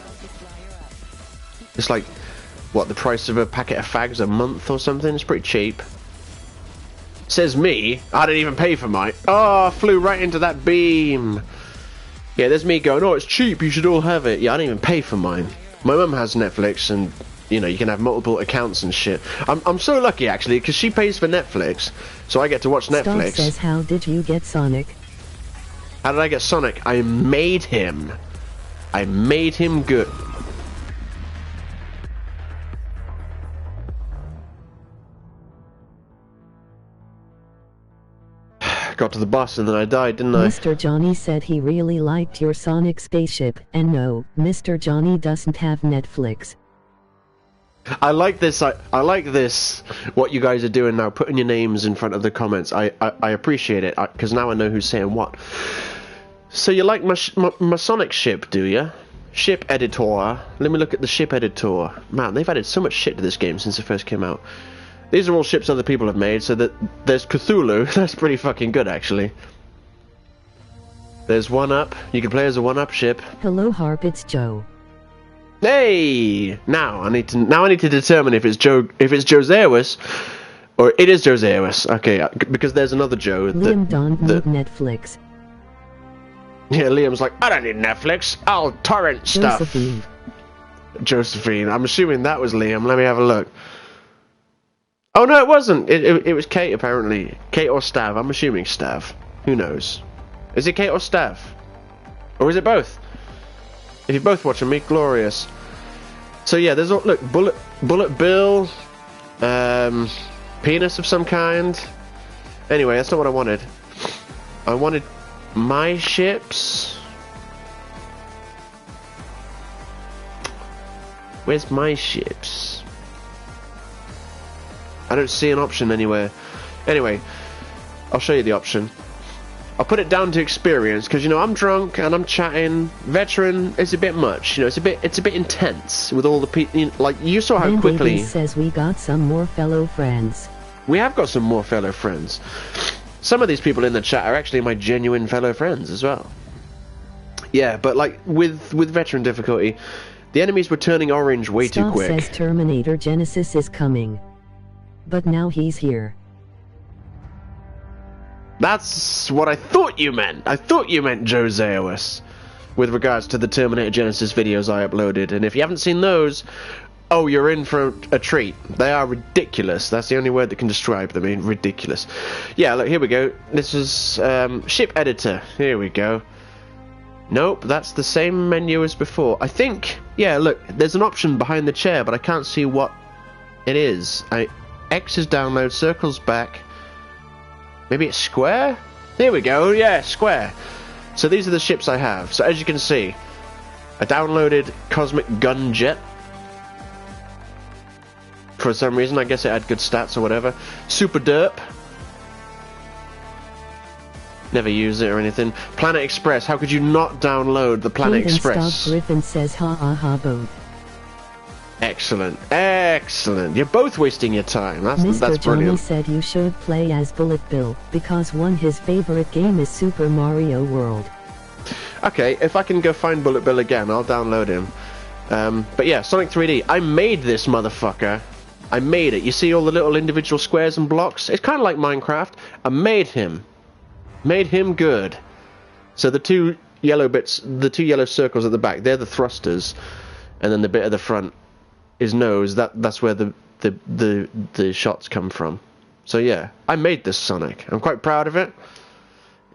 It's like, what, the price of a packet of fags a month or something? It's pretty cheap. Says me. I didn't even pay for mine. Oh, flew right into that beam. Yeah, there's me going, oh, it's cheap, you should all have it. Yeah, I didn't even pay for mine. My mum has Netflix, and, you know, you can have multiple accounts and shit. I'm so lucky, actually, because she pays for Netflix, so I get to watch Netflix. Star says, how did you get Sonic? How did I get Sonic? I made him. I made him good. Got to the boss and then I died, didn't I? Mr. Johnny said he really liked your Sonic spaceship, and no, Mr. Johnny doesn't have Netflix. I like this. I like this. What you guys are doing now, putting your names in front of the comments. I appreciate it because now I know who's saying what. So you like my Sonic ship, do you? Ship editor. Let me look at the ship editor. Man, they've added so much shit to this game since it first came out. These are all ships other people have made, so that there's Cthulhu. That's pretty fucking good, actually. There's 1-Up. You can play as a 1-Up ship. Hello, Harp. It's Joe. Hey! Now I need to determine if it's Joseus or it is Joseus. Okay, because there's another Joe. Liam don't need Netflix. Yeah, Liam's like, I don't need Netflix. I'll torrent stuff. Josephine. Josephine. I'm assuming that was Liam. Let me have a look. Oh no, it wasn't. It was Kate apparently. Kate or Stav. I'm assuming Stav. Who knows? Is it Kate or Stav? Or is it both? If you're both watching me, glorious. So yeah, there's look, Bullet Bill, penis of some kind. Anyway, that's not what I wanted. I wanted my ships. Where's my ships? I don't see an option anywhere. Anyway, I'll show you the option. I'll put it down to experience because, you know, I'm drunk and I'm chatting. Veteran is a bit much, you know. It's a bit intense with all the people. You know, like you saw how quickly. David says we got some more fellow friends. We have got some more fellow friends. Some of these people in the chat are actually my genuine fellow friends as well. Yeah, but like with veteran difficulty, the enemies were turning orange way too quick. Says Terminator Genesis is coming. But now he's here. That's what I thought you meant. I thought you meant Joseus with regards to the Terminator Genesis videos I uploaded. And if you haven't seen those, oh, you're in for a treat. They are ridiculous. That's the only word that can describe them. I mean, ridiculous. Yeah, look, here we go. This is ship editor. Here we go. Nope, that's the same menu as before. I think, yeah, look, there's an option behind the chair, but I can't see what it is. X is download, circle's back. Maybe it's square? Here we go, yeah, square. So these are the ships I have. So as you can see, I downloaded Cosmic Gunjet. For some reason, I guess it had good stats or whatever. Super Derp. Never use it or anything. Planet Express, how could you not download the Planet Express? Griffin says ha ha ha both. Excellent, excellent. You're both wasting your time. That's Mr. Johnny brilliant. said you should play as Bullet Bill because his favorite game is Super Mario World. Okay, if I can go find Bullet Bill again, I'll download him. But yeah, Sonic 3D. I made this motherfucker. I made it. You see all the little individual squares and blocks? It's kind of like Minecraft. I made him. Made him good. So the two yellow bits, the two yellow circles at the back, they're the thrusters, and then the bit at the front is nose. That's where the shots come from. So yeah, I made this Sonic. I'm quite proud of it.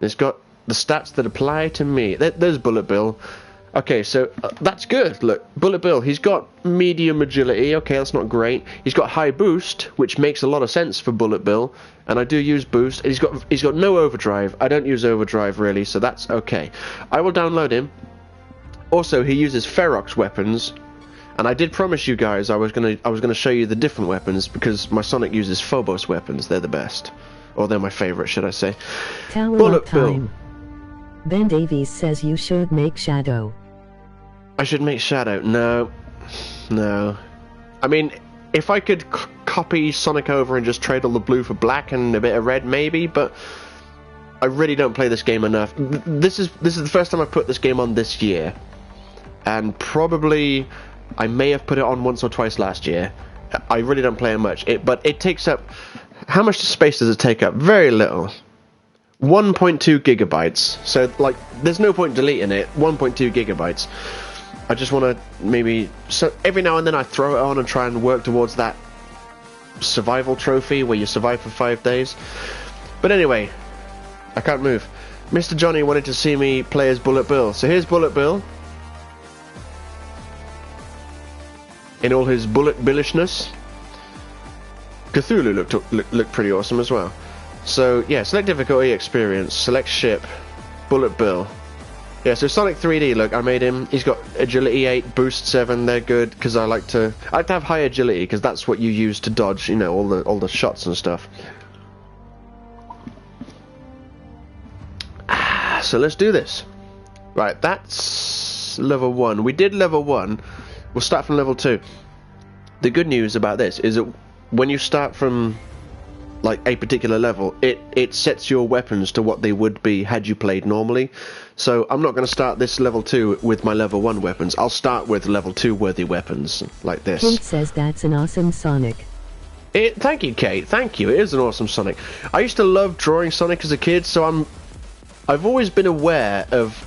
It's got the stats that apply to me. There's Bullet Bill. Okay, so that's good. Look, Bullet Bill, he's got medium agility. Okay, that's not great. He's got high boost, which makes a lot of sense for Bullet Bill, and I do use boost. And he's got no overdrive. I don't use overdrive really, so that's okay. I will download him. Also, he uses Ferox weapons, and I did promise you guys I was gonna show you the different weapons because my Sonic uses Phobos weapons. They're the best, or they're my favorite, should I say? Bullet Bill. Ben Davies says you should make Shadow. I should make Shadow. No. I mean, if I could copy Sonic over and just trade all the blue for black and a bit of red, maybe. But I really don't play this game enough. This is the first time I've put this game on this year, and probably I may have put it on once or twice last year. I really don't play it much. But it takes up How much space does it take up? Very little. 1.2 gigabytes. So, like, there's no point deleting it. 1.2 gigabytes. I just want to maybe... So every now and then I throw it on and try and work towards that survival trophy where you survive for 5 days. But anyway, I can't move. Mr. Johnny wanted to see me play as Bullet Bill. So here's Bullet Bill. In all his Bullet Billishness. Cthulhu looked pretty awesome as well. So yeah, select difficulty, experience, select ship, Bullet Bill. Yeah, so Sonic 3D, look, I made him. He's got agility 8, boost 7. They're good because I like to have high agility because that's what you use to dodge, you know, all the shots and stuff. So let's do this. Right, that's level 1. We did level 1. We'll start from level 2. The good news about this is that when you start from like a particular level, it sets your weapons to what they would be had you played normally. So I'm not going to start this level 2 with my level 1 weapons. I'll start with level 2 worthy weapons like this. Kate says that's an awesome Sonic. Thank you, Kate. Thank you. It is an awesome Sonic. I used to love drawing Sonic as a kid, so I've always been aware of,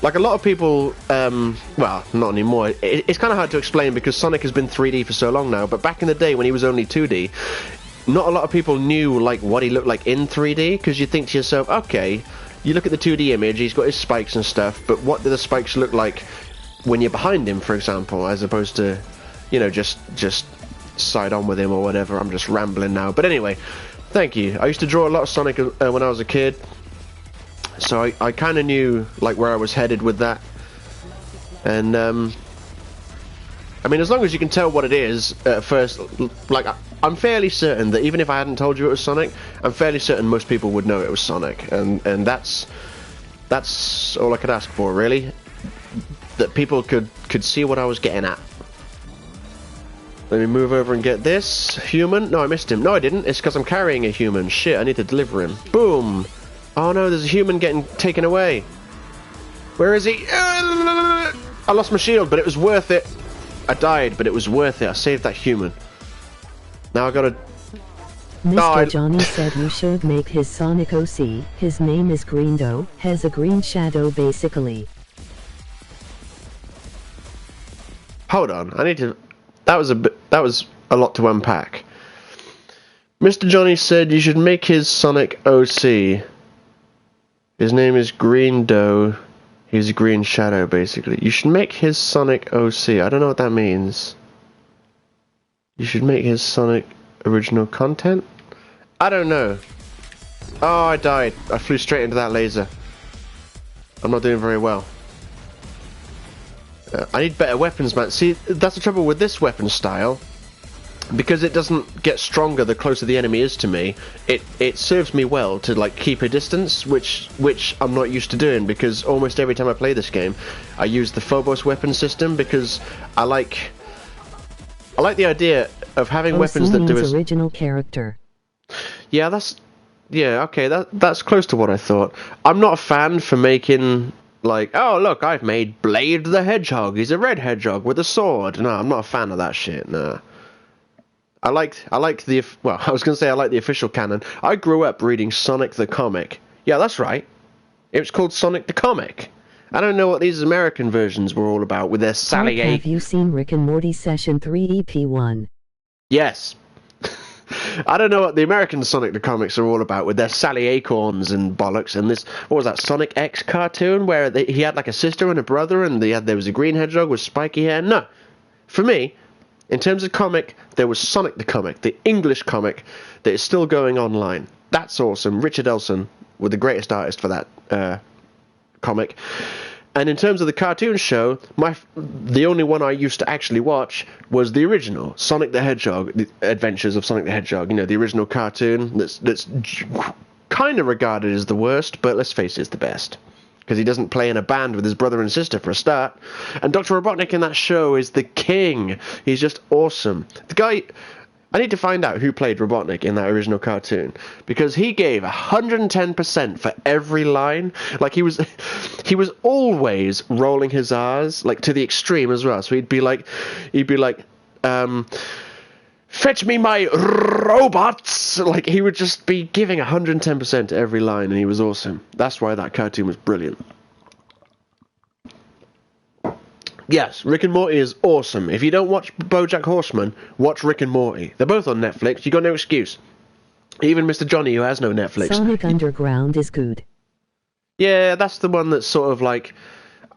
like, a lot of people, well, not anymore. It's kind of hard to explain because Sonic has been 3D for so long now, but back in the day when he was only 2D, not a lot of people knew, like, what he looked like in 3D, because you think to yourself, okay, you look at the 2D image, he's got his spikes and stuff, but what do the spikes look like when you're behind him, for example, as opposed to, you know, just side on with him or whatever. I'm just rambling now. But anyway, thank you. I used to draw a lot of Sonic when I was a kid, so I kind of knew, like, where I was headed with that. And, I mean, as long as you can tell what it is at first, like, I'm fairly certain that even if I hadn't told you it was Sonic, I'm fairly certain most people would know it was Sonic, and that's all I could ask for, really. That people could see what I was getting at. Let me move over and get this human. No, I missed him. No, I didn't. It's because I'm carrying a human. Shit, I need to deliver him. Boom. Oh no, there's a human getting taken away. Where is he? I lost my shield, but it was worth it. I died, but it was worth it. I saved that human. Now I gotta... Mr. Johnny said you should make his Sonic OC. His name is Greendo, has a green shadow basically. Hold on, I need to... That was a lot to unpack. Mr. Johnny said you should make his Sonic OC. His name is Greendo. He's a green shadow, basically. You should make his Sonic OC. I don't know what that means. You should make his Sonic original content? I don't know. Oh, I died. I flew straight into that laser. I'm not doing very well. I need better weapons, man. See, that's the trouble with this weapon style. Because it doesn't get stronger the closer the enemy is to me, it serves me well to, like, keep a distance, which I'm not used to doing, because almost every time I play this game, I use the Phobos weapon system, because I like the idea of having weapons that do his original character. Yeah, okay, that's close to what I thought. I'm not a fan for making, like, oh look, I've made Blade the Hedgehog. He's a red hedgehog with a sword. No, I'm not a fan of that shit. No. I like the, well, I was going to say I like the official canon. I grew up reading Sonic the Comic. Yeah, that's right. It was called Sonic the Comic. I don't know what these American versions were all about with their Sally A. Have you seen Rick and Morty Session 3 EP1? Yes. I don't know what the American Sonic the Comics are all about with their Sally Acorns and bollocks and this, what was that, Sonic X cartoon where he had like a sister and a brother and there was a green hedgehog with spiky hair? No. For me, in terms of comic, there was Sonic the Comic, the English comic that is still going online. That's awesome. Richard Elson was the greatest artist for that comic. And in terms of the cartoon show, the only one I used to actually watch was the original, Sonic the Hedgehog, The Adventures of Sonic the Hedgehog. You know, the original cartoon that's kind of regarded as the worst, but let's face it, it's the best. Because he doesn't play in a band with his brother and sister for a start. And Dr. Robotnik in that show is the king. He's just awesome. The guy... I need to find out who played Robotnik in that original cartoon, because he gave 110% for every line. Like, he was always rolling his R's, like, to the extreme as well. So he'd be like, fetch me my robots! Like, he would just be giving 110% to every line, and he was awesome. That's why that cartoon was brilliant. Yes, Rick and Morty is awesome. If you don't watch BoJack Horseman, watch Rick and Morty. They're both on Netflix. You got no excuse. Even Mr. Johnny, who has no Netflix. Sonic Underground is good. Yeah, that's the one that's sort of like...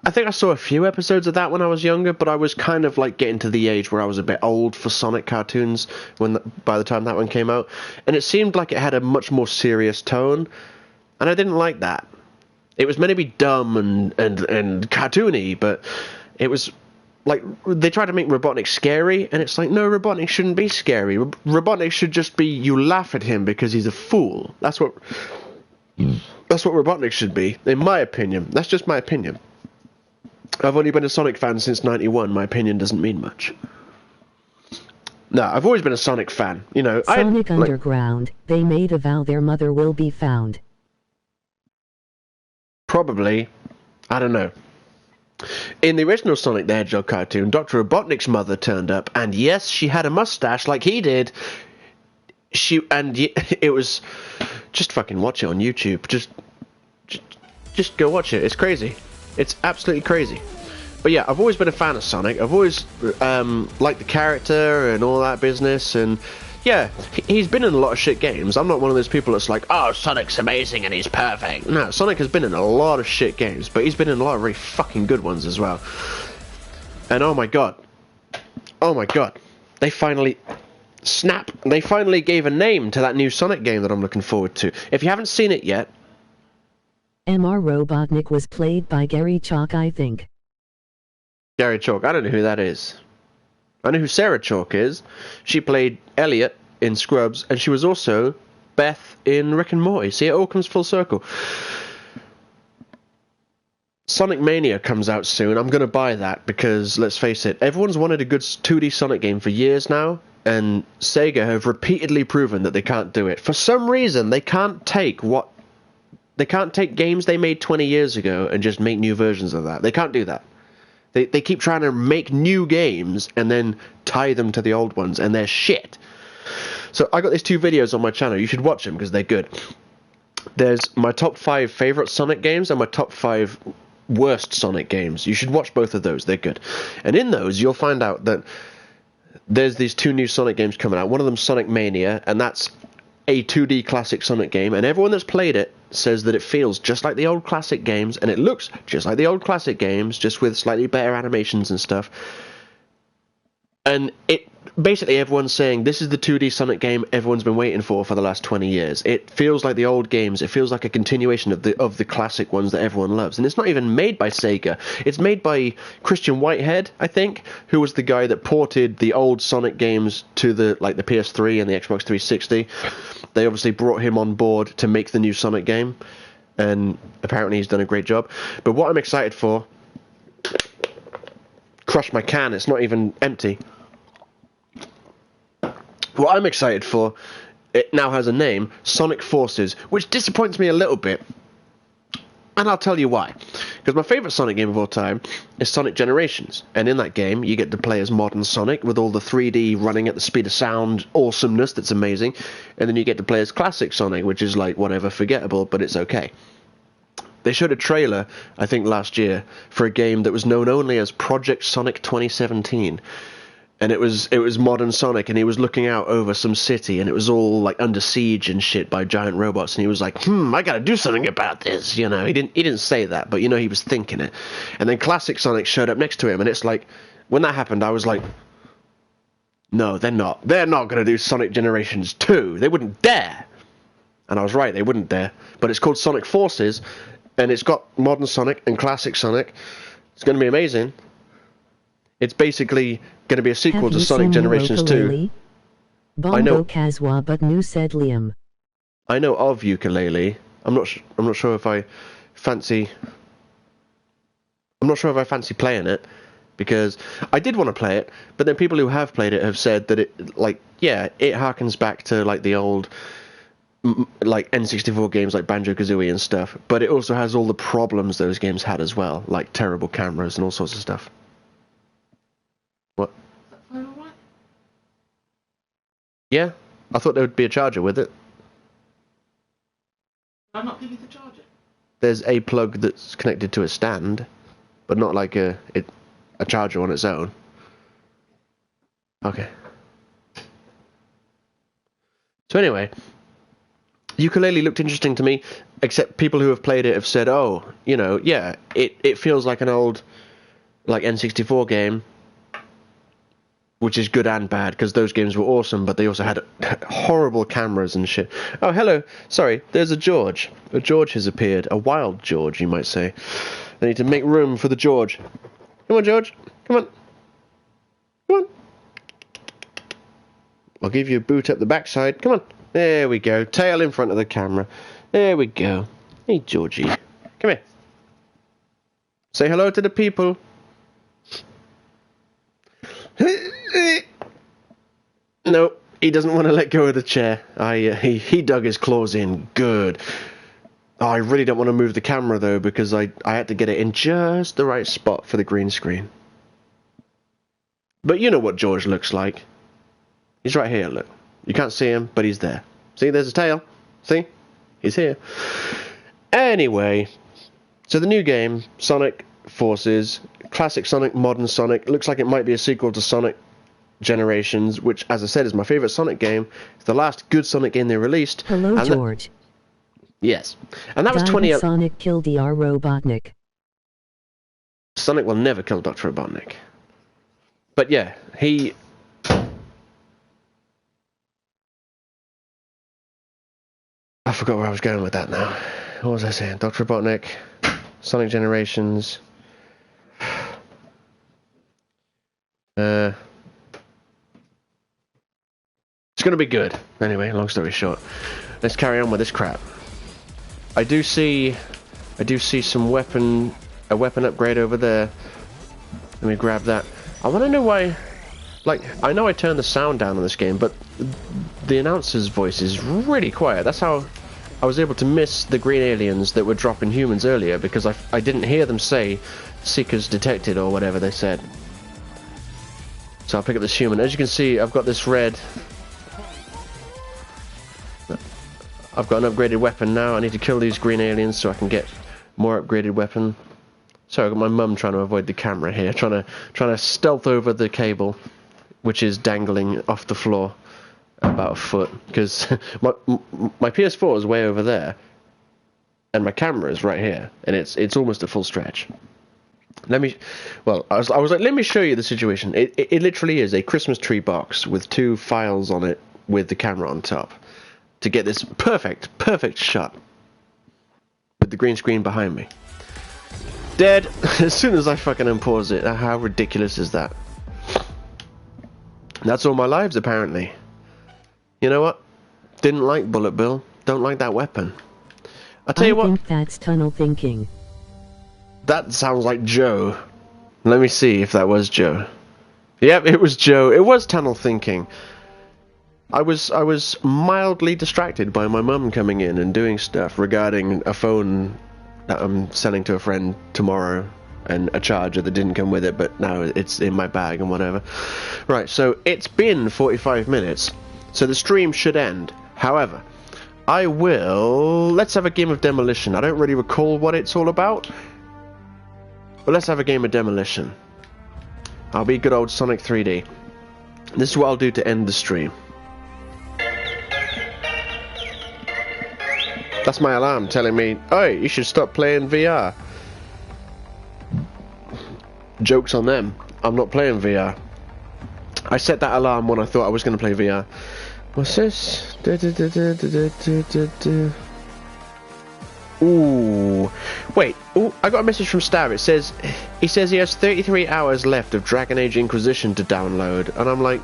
I think I saw a few episodes of that when I was younger, but I was kind of like getting to the age where I was a bit old for Sonic cartoons by the time that one came out. And it seemed like it had a much more serious tone, and I didn't like that. It was meant to be dumb and cartoony, but... It was like they tried to make Robotnik scary, and it's like, no, Robotnik shouldn't be scary. Robotnik should just be, you laugh at him because he's a fool. That's what Robotnik should be, in my opinion. That's just my opinion. I've only been a Sonic fan since '91. My opinion doesn't mean much. No, I've always been a Sonic fan. You know, Sonic Underground. They made a vow their mother will be found. Probably, I don't know. In the original Sonic the Hedgehog cartoon, Dr. Robotnik's mother turned up, and yes, she had a mustache like he did. It was... Just fucking watch it on YouTube. Just go watch it. It's crazy. It's absolutely crazy. But yeah, I've always been a fan of Sonic. I've always liked the character and all that business, and... Yeah, he's been in a lot of shit games. I'm not one of those people that's like, oh, Sonic's amazing and he's perfect. No, Sonic has been in a lot of shit games, but he's been in a lot of really fucking good ones as well. And oh my god, they finally gave a name to that new Sonic game that I'm looking forward to. If you haven't seen it yet... Mr. Robotnik was played by Gary Chalk, I think. Gary Chalk, I don't know who that is. I know who Sarah Chalk is. She played Elliot in Scrubs, and she was also Beth in Rick and Morty. See, it all comes full circle. Sonic Mania comes out soon. I'm going to buy that because, let's face it, everyone's wanted a good 2D Sonic game for years now, and Sega have repeatedly proven that they can't do it. For some reason, they can't take games they made 20 years ago and just make new versions of that. They can't do that. They keep trying to make new games and then tie them to the old ones, and they're shit. So I got these 2 videos on my channel. You should watch them because they're good. There's my top 5 favorite Sonic games and my top 5 worst Sonic games. You should watch both of those. They're good. And in those, you'll find out that there's these 2 new Sonic games coming out. One of them's Sonic Mania, and that's a 2D classic Sonic game, and everyone that's played it says that it feels just like the old classic games, and it looks just like the old classic games, just with slightly better animations and stuff. And it basically, everyone's saying this is the 2D Sonic game everyone's been waiting for the last 20 years. It feels like the old games. It feels like a continuation of the classic ones that everyone loves. And it's not even made by Sega. It's made by Christian Whitehead, I think, who was the guy that ported the old Sonic games to the PS3 and the Xbox 360. They obviously brought him on board to make the new Sonic game, and apparently he's done a great job. But what I'm excited for... Crush my can, it's not even empty. What I'm excited for, it now has a name, Sonic Forces, which disappoints me a little bit. And I'll tell you why. Because my favourite Sonic game of all time is Sonic Generations. And in that game, you get to play as modern Sonic with all the 3D running at the speed of sound awesomeness that's amazing. And then you get to play as classic Sonic, which is like whatever, forgettable, but it's okay. They showed a trailer, I think last year, for a game that was known only as Project Sonic 2017. And it was modern Sonic, and he was looking out over some city, and it was all like under siege and shit by giant robots, and he was like, I gotta do something about this, you know. He didn't say that, but you know, he was thinking it. And then classic Sonic showed up next to him, and it's like, when that happened, I was like, no, they're not gonna do Sonic Generations 2. They wouldn't dare. And I was right, they wouldn't dare. But it's called Sonic Forces, and it's got modern Sonic and classic Sonic. It's gonna be amazing. It's basically going to be a sequel to Sonic Generations 2. I know Kazwa, but nu said Liam. I know of ukulele. I'm not sure if I fancy. I'm not sure if I fancy playing it, because I did want to play it, but then people who have played it have said that it harkens back to like the old like N64 games like Banjo-Kazooie and stuff, but it also has all the problems those games had as well, like terrible cameras and all sorts of stuff. What? Yeah? I thought there would be a charger with it. I'll not give you the charger. There's a plug that's connected to a stand, but not like a charger on its own. Okay. So anyway, ukulele looked interesting to me, except people who have played it have said, oh, you know, yeah, it feels like an old, like, N64 game, which is good and bad, because those games were awesome, but they also had horrible cameras and shit. Oh, hello. Sorry, there's a George. A George has appeared. A wild George, you might say. I need to make room for the George. Come on, George. Come on. Come on. I'll give you a boot up the backside. Come on. There we go. Tail in front of the camera. There we go. Hey, Georgie. Come here. Say hello to the people. No, he doesn't want to let go of the chair. He dug his claws in. Good. Oh, I really don't want to move the camera, though, because I had to get it in just the right spot for the green screen. But you know what George looks like. He's right here, look. You can't see him, but he's there. See, there's a tail. See? He's here. Anyway, so the new game, Sonic Forces, classic Sonic, modern Sonic, looks like it might be a sequel to Sonic Generations, which, as I said, is my favourite Sonic game. It's the last good Sonic game they released. Hello, George. Yes. And that was 20... Sonic killed Dr. Robotnik. Sonic will never kill Dr. Robotnik. But yeah, he... I forgot where I was going with that now. What was I saying? Dr. Robotnik, Sonic Generations. It's going to be good. Anyway, long story short, let's carry on with this crap. I do see some a weapon upgrade over there. Let me grab that. I want to know why. Like, I know I turned the sound down on this game, but the announcer's voice is really quiet. That's how I was able to miss the green aliens that were dropping humans earlier, because I didn't hear them say "Seekers detected" or whatever they said. So I'll pick up this human. As you can see, I've got this red. I've got an upgraded weapon now. I need to kill these green aliens so I can get more upgraded weapon. Sorry, I've got my mum trying to avoid the camera here, trying to stealth over the cable, which is dangling off the floor about a foot, because my PS4 is way over there, and my camera is right here, and it's almost a full stretch. I was like, let me show you the situation. It literally is a Christmas tree box with 2 files on it with the camera on top, to get this perfect shot with the green screen behind me. Dead as soon as I fucking unpause it. How ridiculous is that? That's all my lives, apparently. You know what? Didn't like Bullet Bill. Don't like that weapon. I'll tell you what. I think that's tunnel thinking. That sounds like Joe. Let me see if that was Joe. Yep, it was Joe. It was tunnel thinking. I was mildly distracted by my mum coming in and doing stuff regarding a phone that I'm selling to a friend tomorrow, and a charger that didn't come with it, but now it's in my bag and whatever. Right, so it's been 45 minutes, so the stream should end. However, let's have a game of Demolition. I don't really recall what it's all about, but let's have a game of Demolition. I'll be good old Sonic 3D. This is what I'll do to end the stream. That's my alarm telling me, "Hey, you should stop playing VR." Joke's on them. I'm not playing VR. I set that alarm when I thought I was going to play VR. What's this? Ooh. Wait. Ooh, I got a message from Stab. He says he has 33 hours left of Dragon Age Inquisition to download. And I'm like,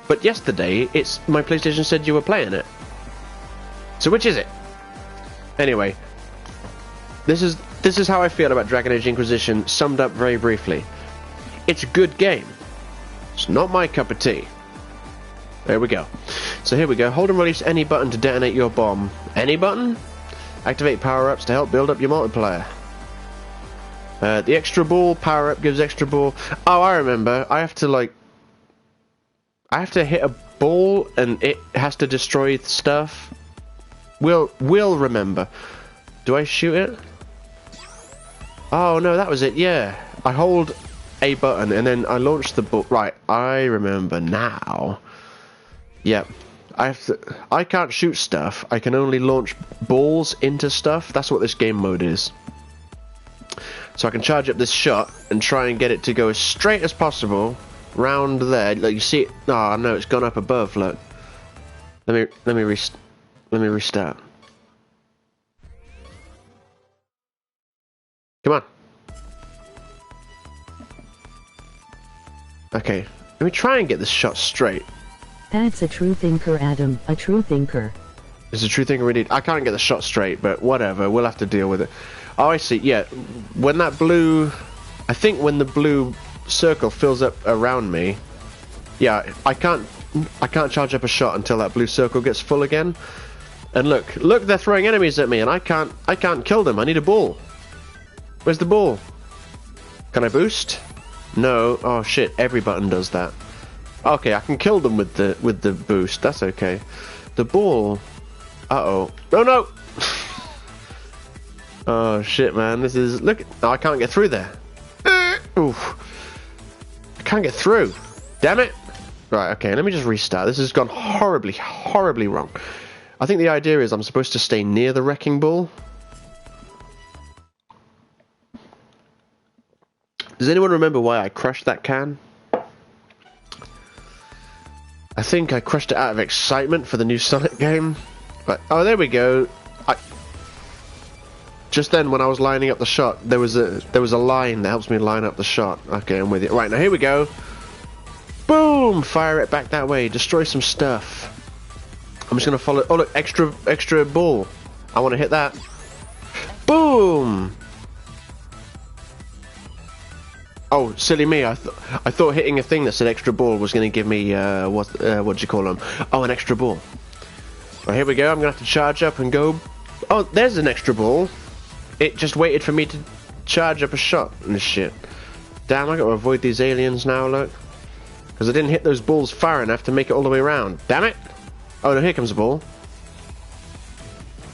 but yesterday, my PlayStation said you were playing it. So which is it? Anyway, this is how I feel about Dragon Age Inquisition, summed up very briefly. It's a good game. It's not my cup of tea. There we go. So here we go. Hold and release any button to detonate your bomb. Any button? Activate power-ups to help build up your multiplier. The extra ball power-up gives extra ball. Oh, I remember. I have to, like... I have to hit a ball and it has to destroy stuff. We'll remember. Do I shoot it? Oh no, that was it. Yeah, I hold a button and then I launch the ball. Right, I remember now. Yep. I can't shoot stuff. I can only launch balls into stuff. That's what this game mode is. So I can charge up this shot and try and get it to go as straight as possible round there. Like you see it. Oh no, it's gone up above. Look. Let me restart. Come on. Okay. Let me try and get this shot straight. That's a true thinker, Adam. A true thinker. It's a true thinker indeed. I can't get the shot straight, but whatever. We'll have to deal with it. Oh, I see. Yeah. When that blue... I think when the blue circle fills up around me... Yeah, I can't charge up a shot until that blue circle gets full again. And look, they're throwing enemies at me, and I can't kill them. I need a ball. Where's the ball? Can I boost? No. Oh shit! Every button does that. Okay, I can kill them with the boost. That's okay. The ball. Uh-oh. Oh no! Oh shit, man! This is look. Oh, I can't get through there. Oof. I can't get through. Damn it! Right. Okay. Let me just restart. This has gone horribly, horribly wrong. I think the idea is I'm supposed to stay near the wrecking ball. Does anyone remember why I crushed that can? I think I crushed it out of excitement for the new Sonic game. But oh, there we go. Just then, when I was lining up the shot, there was a line that helps me line up the shot. Okay, I'm with you. Right now, here we go. Boom! Fire it back that way. Destroy some stuff. I'm just gonna follow. Oh look, extra ball. I want to hit that. Boom! Oh, silly me! I thought hitting a thing that said extra ball was going to give me what do you call them? Oh, an extra ball. Well, here we go. I'm gonna have to charge up and go. Oh, there's an extra ball. It just waited for me to charge up a shot and shit. Damn! I got to avoid these aliens now. Look, because I didn't hit those balls far enough to make it all the way around. Damn it! Oh no! Here comes a ball.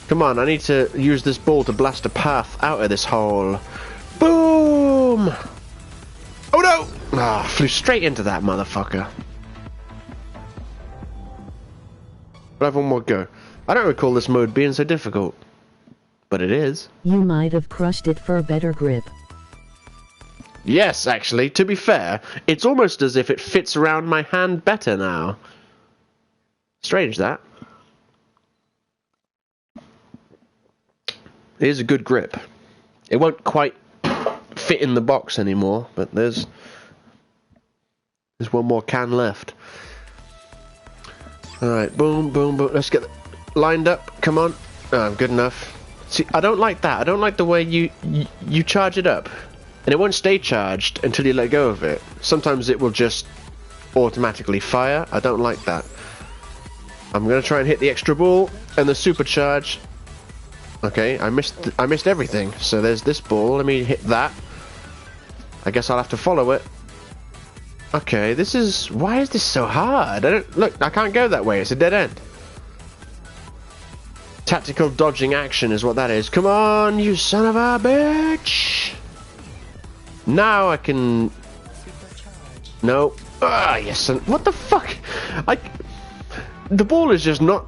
Come on! I need to use this ball to blast a path out of this hole. Boom! Oh no! Ah, flew straight into that motherfucker. We'll have one more go. I don't recall this mode being so difficult. But it is. You might have crushed it for a better grip. Yes, actually, to be fair, it's almost as if it fits around my hand better now. Strange, that. It is a good grip. It won't quite fit in the box anymore, but there's one more can left. Alright, boom, boom, boom. Let's get lined up. Come on. Oh, good enough. See, I don't like that. I don't like the way you charge it up. And it won't stay charged until you let go of it. Sometimes it will just automatically fire. I don't like that. I'm going to try and hit the extra ball and the supercharge. Okay, I missed everything. So there's this ball. Let me hit that. I guess I'll have to follow it. Okay, this is... Why is this so hard? Look, I can't go that way. It's a dead end. Tactical dodging action is what that is. Come on, you son of a bitch! Now I can... No. Ah, yes. What the fuck? The ball is just not...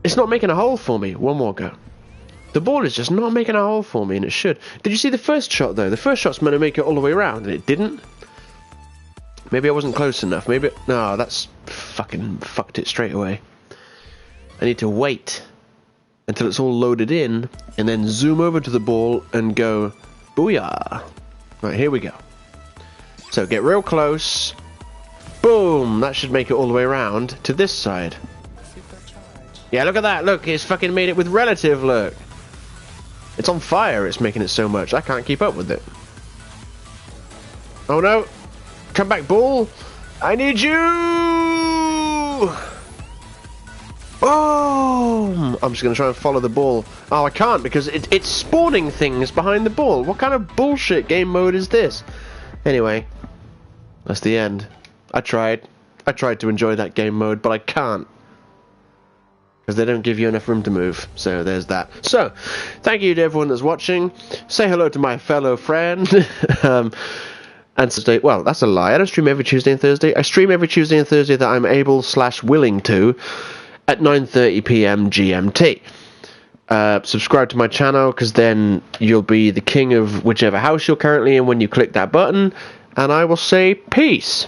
It's not making a hole for me. One more go. The ball is just not making a hole for me, and it should. Did you see the first shot, though? The first shot's meant to make it all the way around, and it didn't. Maybe I wasn't close enough. Maybe... No, that's... Fucking fucked it straight away. I need to wait until it's all loaded in, and then zoom over to the ball and go... Booyah! Right, here we go. So, get real close. Boom! That should make it all the way around to this side. Yeah, look at that. Look, it's fucking made it with relative, look. It's on fire, it's making it so much. I can't keep up with it. Oh no. Come back, ball. I need you. Oh! I'm just going to try and follow the ball. Oh, I can't because it's spawning things behind the ball. What kind of bullshit game mode is this? Anyway, that's the end. I tried. I tried to enjoy that game mode, but I can't. Because they don't give you enough room to move. So there's that. So, thank you to everyone that's watching. Say hello to my fellow friend. And today, well, that's a lie. I don't stream every Tuesday and Thursday. I stream every Tuesday and Thursday that I'm able/willing to at 9:30 p.m. GMT. Subscribe to my channel, because then you'll be the king of whichever house you're currently in when you click that button. And I will say peace.